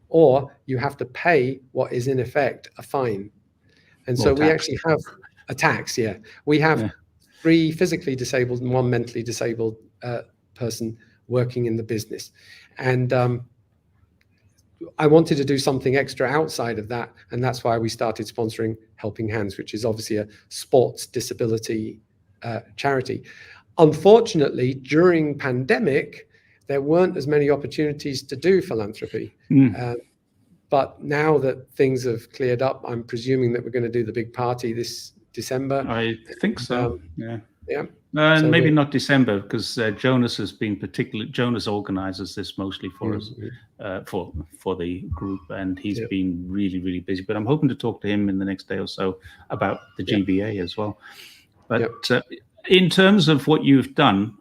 Speaker 2: or you have to pay what is in effect a fine. And so we actually have a tax. Yeah, we have 3 physically disabled and 1 mentally disabled person working in the business. And I wanted to do something extra outside of that, and that's why we started sponsoring Helping Hands, which is obviously a sports disability charity. Unfortunately, during pandemic, there weren't as many opportunities to do philanthropy. But now that things have cleared up, I'm presuming that we're going to do the big party this December.
Speaker 1: I think so. Yeah.
Speaker 2: So
Speaker 1: maybe not December, because Jonas has been Jonas organizes this mostly for us, for the group, and he's been really, really busy. But I'm hoping to talk to him in the next day or so about the GBA as well. But in terms of what you've done,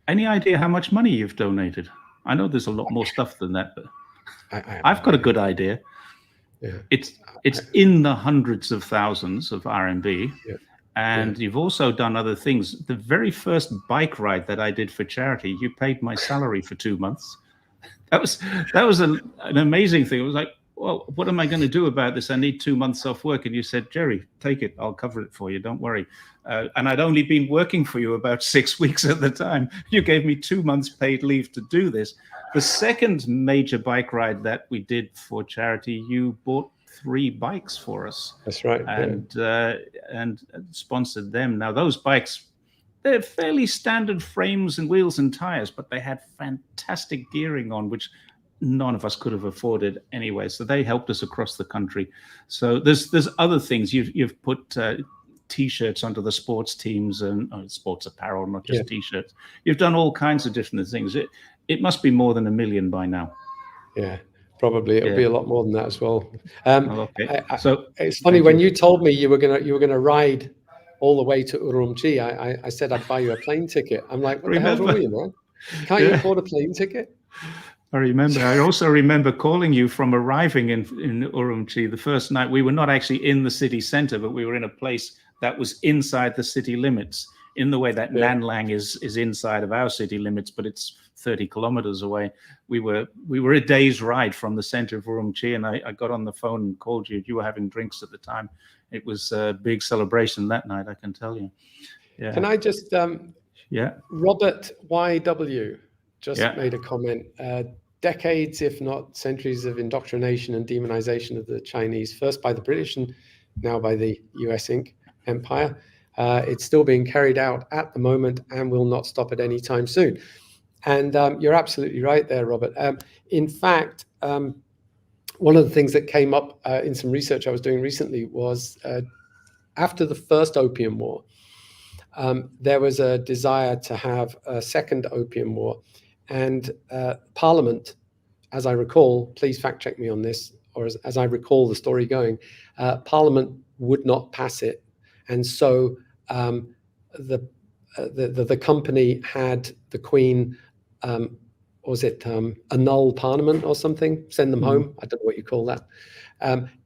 Speaker 1: any idea how much money you've donated? I know there's a lot more stuff than that, but I've got a good idea. It's in the hundreds of thousands of RMB. And you've also done other things. The very first bike ride that I did for charity, you paid my salary for 2 months. That was an amazing thing. It was like, well, what am I going to do about this? I need 2 months off work. And you said, Jerry, take it. I'll cover it for you. Don't worry. And I'd only been working for you about 6 weeks at the time. You gave me 2 months paid leave to do this. The second major bike ride that we did for charity, you bought 3 bikes for us.
Speaker 2: That's right.
Speaker 1: And sponsored them. Now those bikes, they're fairly standard frames and wheels and tires, but they had fantastic gearing on, which none of us could have afforded anyway. So they helped us across the country. So there's other things. You've put T-shirts under the sports teams and sports apparel, not just T-shirts. You've done all kinds of different things. It must be more than 1 million by now.
Speaker 2: Yeah. Probably it'll be a lot more than that as well.
Speaker 1: So
Speaker 2: it's funny, when you told me you were gonna ride all the way to Urumqi, I said I'd buy you a plane ticket. I'm like, what the hell's wrong with you, man? Can't you afford a plane ticket?
Speaker 1: I remember. I also remember calling you from arriving in Urumqi the first night. We were not actually in the city center, but we were in a place that was inside the city limits, in the way that Nanlang is inside of our city limits, but it's 30 kilometers away. We were a day's ride from the center of Urumqi, and I got on the phone and called you. You were having drinks at the time. It was a big celebration that night, I can tell you. Yeah.
Speaker 2: Can I just Robert YW just made a comment. Decades, if not centuries, of indoctrination and demonization of the Chinese, first by the British and now by the US Empire. It's still being carried out at the moment and will not stop at any time soon. And you're absolutely right there, Robert. In fact, one of the things that came up in some research I was doing recently was after the first Opium War, there was a desire to have a second Opium War. And Parliament, as I recall, please fact check me on this, or as I recall the story going, Parliament would not pass it. And so the company had the Queen was it annul Parliament or something? Send them home. I don't know what you call that.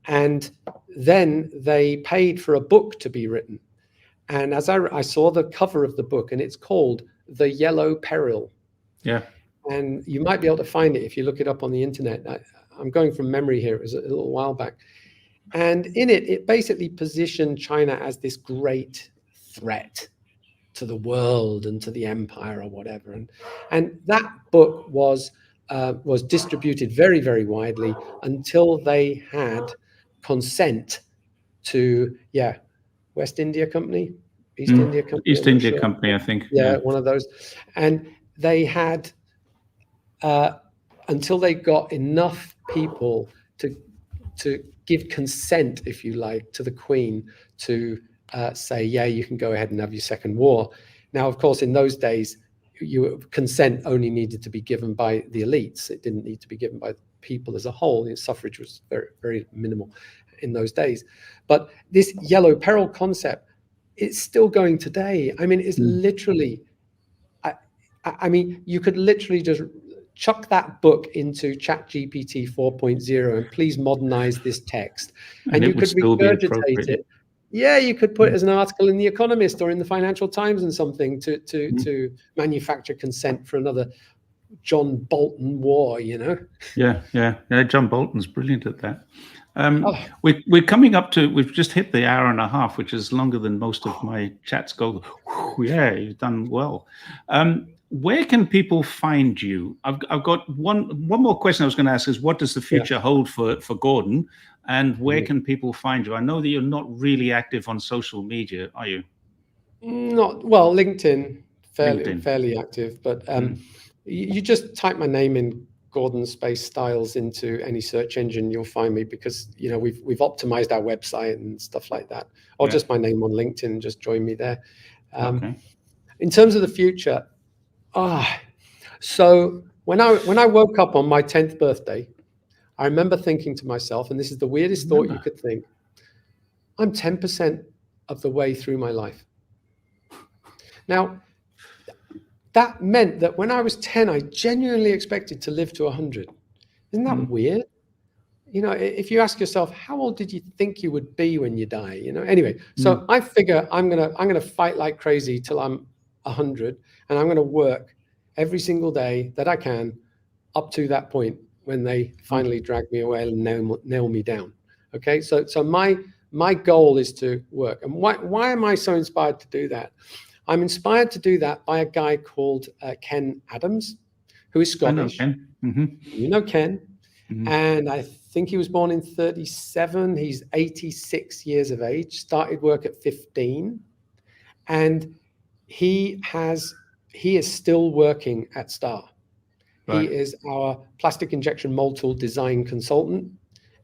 Speaker 2: And then they paid for a book to be written. And as I saw the cover of the book, and it's called The Yellow Peril.
Speaker 1: Yeah.
Speaker 2: And you might be able to find it if you look it up on the internet. I'm going from memory here. It was a little while back. And in it, it basically positioned China as this great threat to the world and to the empire or whatever. And that book was distributed very, very widely until they had consent to, West India Company, East India Company.
Speaker 1: East India Company, I think.
Speaker 2: Yeah, one of those. And they had, until they got enough people to give consent, if you like, to the Queen to say, you can go ahead and have your second war. Now, of course, in those days, consent only needed to be given by the elites. It didn't need to be given by people as a whole. Suffrage was very, very minimal in those days. But this yellow peril concept, it's still going today. I mean, it's literally, I mean, you could literally just chuck that book into ChatGPT 4.0 and please modernize this text. And you could regurgitate it. Yeah, you could put it as an article in The Economist or in the Financial Times and something to manufacture consent for another John Bolton war,
Speaker 1: Yeah, John Bolton's brilliant at that. We're coming up to, we've just hit the hour and a half, which is longer than most of my chats go. Yeah, you've done well. Where can people find you? I've got one more question I was going to ask is, what does the future hold for Gordon? And where can people find you? I know that you're not really active on social media, are you?
Speaker 2: Not well, LinkedIn, fairly active, but you just type my name in, Gordon Space Styles, into any search engine, you'll find me, because we've optimized our website and stuff like that. Or just my name on LinkedIn, just join me there. In terms of the future, so when I woke up on my 10th birthday, I remember thinking to myself, and this is the weirdest thought you could think, I'm 10% of the way through my life. Now, that meant that when I was 10, I genuinely expected to live to 100. Isn't that weird? If you ask yourself, how old did you think you would be when you die? Anyway, so I figure I'm gonna fight like crazy till I'm 100, and I'm gonna work every single day that I can up to that point when they finally drag me away and nail me down. Okay, so my goal is to work. And why am I so inspired to do that? I'm inspired to do that by a guy called Ken Adams, who is Scottish.
Speaker 1: I know Ken.
Speaker 2: You know Ken. And I think he was born in 1937. He's 86 years of age, started work at 15. And he is still working at Star. Right. He is our plastic injection mold tool design consultant,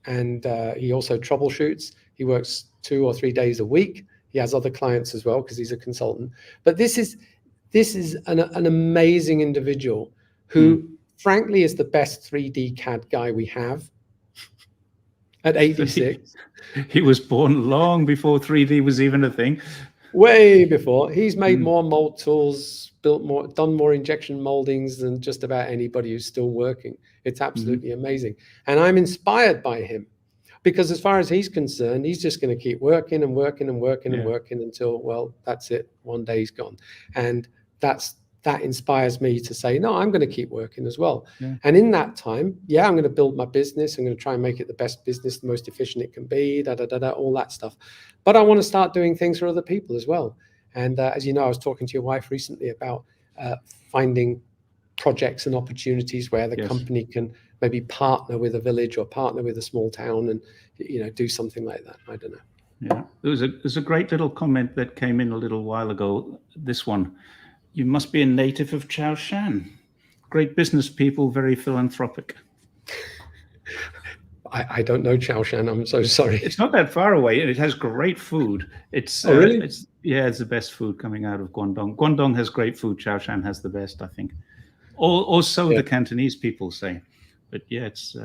Speaker 2: and he also troubleshoots. He works 2 or 3 days a week. He has other clients as well because he's a consultant. But this is an amazing individual who, frankly, is the best 3D CAD guy we have at 86.
Speaker 1: He was born long before 3D was even a thing.
Speaker 2: Way before. He's made more mold tools, done more injection moldings than just about anybody who's still working. It's absolutely amazing. And I'm inspired by him, because as far as he's concerned, he's just going to keep working and working and working and working until, well, that's it. One day he's gone. And that inspires me to say, no, I'm going to keep working as well. And in that time, I'm going to build my business. I'm going to try and make it the best business, the most efficient it can be, all that stuff. But I want to start doing things for other people as well. And as you know, I was talking to your wife recently about finding projects and opportunities where the company can maybe partner with a village or partner with a small town and, do something like that. I don't know.
Speaker 1: Yeah, there's a great little comment that came in a little while ago. This one. You must be a native of Zhongshan. Great business people, very philanthropic.
Speaker 2: I don't know Zhongshan. I'm so sorry.
Speaker 1: It's not that far away, and it has great food. It's
Speaker 2: really?
Speaker 1: It's the best food coming out of Guangdong. Guangdong has great food. Zhongshan has the best, I think. Also, the Cantonese people say. But it's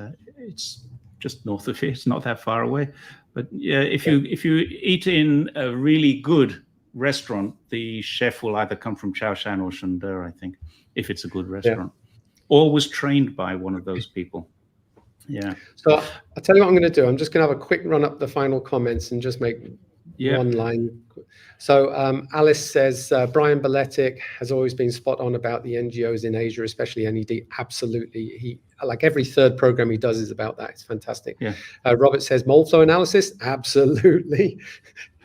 Speaker 1: just north of here. It's not that far away. But if you eat in a really good restaurant, the chef will either come from Zhongshan or Shenzhen, I think, if it's a good restaurant. or was trained by one of those people. Yeah.
Speaker 2: So I'll tell you what I'm going to do. I'm just going to have a quick run up the final comments and just make one line. So Alice says, Brian Beletic has always been spot on about the NGOs in Asia, especially NED. Absolutely. He, like every third program he does is about that. It's fantastic.
Speaker 1: Yeah.
Speaker 2: Robert says, mold flow analysis. Absolutely.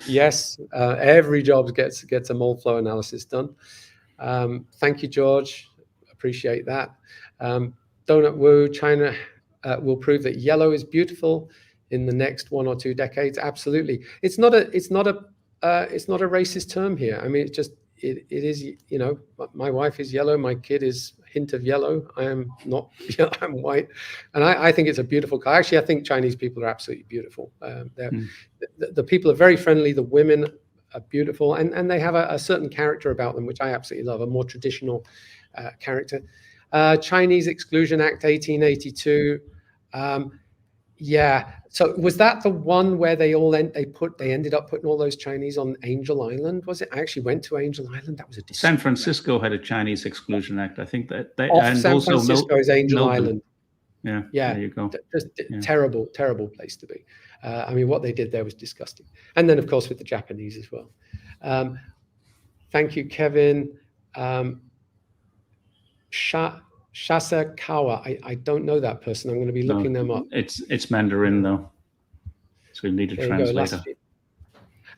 Speaker 2: Yes. Every job gets a mold flow analysis done. Thank you, George. Appreciate that. Donut Wu, China will prove that yellow is beautiful in the next 1 or 2 decades. Absolutely. It's not a racist term here. I mean, it is, you know, my wife is yellow, my kid is hint of yellow. I am not, I'm white. And I think it's a beautiful color. Actually, I think Chinese people are absolutely beautiful. The people are very friendly. The women are beautiful, and they have a certain character about them, which I absolutely love, a more traditional character. Chinese Exclusion Act 1882. Yeah. So was that the one where they ended up putting all those Chinese on Angel Island? Was it? I actually went to Angel Island. That was a
Speaker 1: San Francisco had a Chinese Exclusion Act. I think that they
Speaker 2: off
Speaker 1: and
Speaker 2: San
Speaker 1: also
Speaker 2: Francisco is Angel
Speaker 1: Melbourne.
Speaker 2: Island.
Speaker 1: Yeah.
Speaker 2: Yeah.
Speaker 1: There you go.
Speaker 2: Terrible place to be. I mean, what they did there was disgusting. And then, of course, with the Japanese as well. Thank you, Kevin. Shasakawa. I don't know that person. I'm going to be looking them up.
Speaker 1: It's Mandarin though, so we need a translator.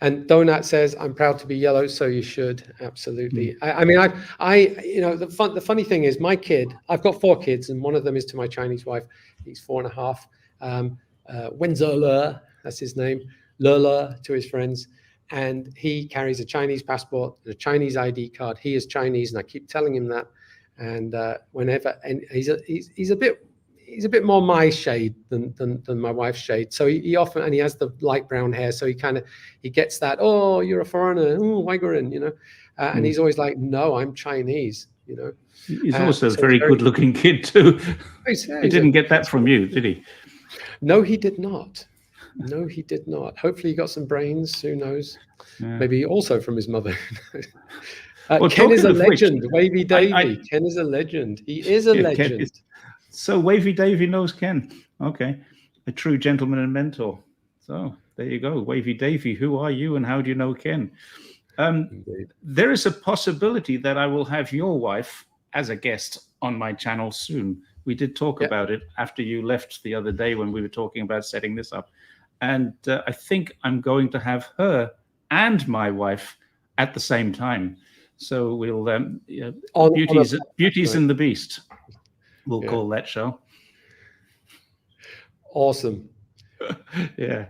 Speaker 2: And Donut says, "I'm proud to be yellow, so you should." Absolutely. I mean, you know, the funny thing is, my kid. I've got 4 kids, and one of them is to my Chinese wife. He's 4.5. Wenzel, that's his name. Lula to his friends, and he carries a Chinese passport and a Chinese ID card. He is Chinese, and I keep telling him that. And he's a bit more my shade than my wife's shade. So he often, and he has the light brown hair, so he gets that, oh, you're a foreigner, Waigorin, you know, and he's always like, no, I'm Chinese, you know.
Speaker 1: He's also a very good-looking kid too. He didn't get that from you, did he?
Speaker 2: No, he did not. No, he did not. Hopefully, he got some brains. Who knows? Yeah. Maybe also from his mother. Well, Ken is a legend. Wavy Davy. Ken is a legend. He is a legend.
Speaker 1: So Wavy Davy knows Ken. Okay. A true gentleman and mentor. So there you go. Wavy Davy, who are you and how do you know Ken? There is a possibility that I will have your wife as a guest on my channel soon. We did talk about it after you left the other day when we were talking about setting this up. And I think I'm going to have her and my wife at the same time. So we'll Beauties in the Beast, we'll call that show.
Speaker 2: Awesome.
Speaker 1: Yeah.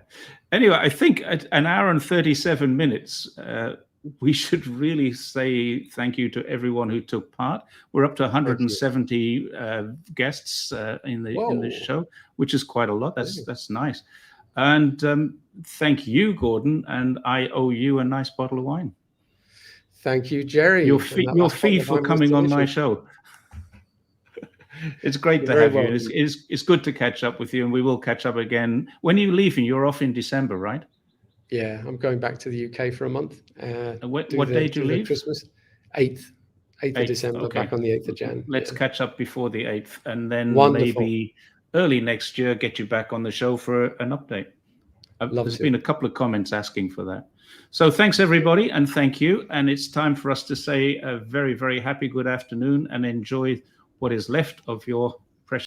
Speaker 1: Anyway, I think at 1 hour and 37 minutes, we should really say thank you to everyone who took part. We're up to 170 guests in the show, which is quite a lot. That's nice. And thank you, Gordon. And I owe you a nice bottle of wine.
Speaker 2: Thank you, Jerry.
Speaker 1: Your fee for coming on my show. It's great to have you. It's good to catch up with you, and we will catch up again. When are you leaving? You're off in December, right?
Speaker 2: Yeah, I'm going back to the UK for a month.
Speaker 1: What day do you leave?
Speaker 2: Christmas, 8th of December, okay. Back on the 8th of Jan.
Speaker 1: Let's catch up before the 8th, and then maybe early next year, get you back on the show for an update. There's been a couple of comments asking for that. So thanks, everybody, and thank you. And it's time for us to say a very, very happy good afternoon and enjoy what is left of your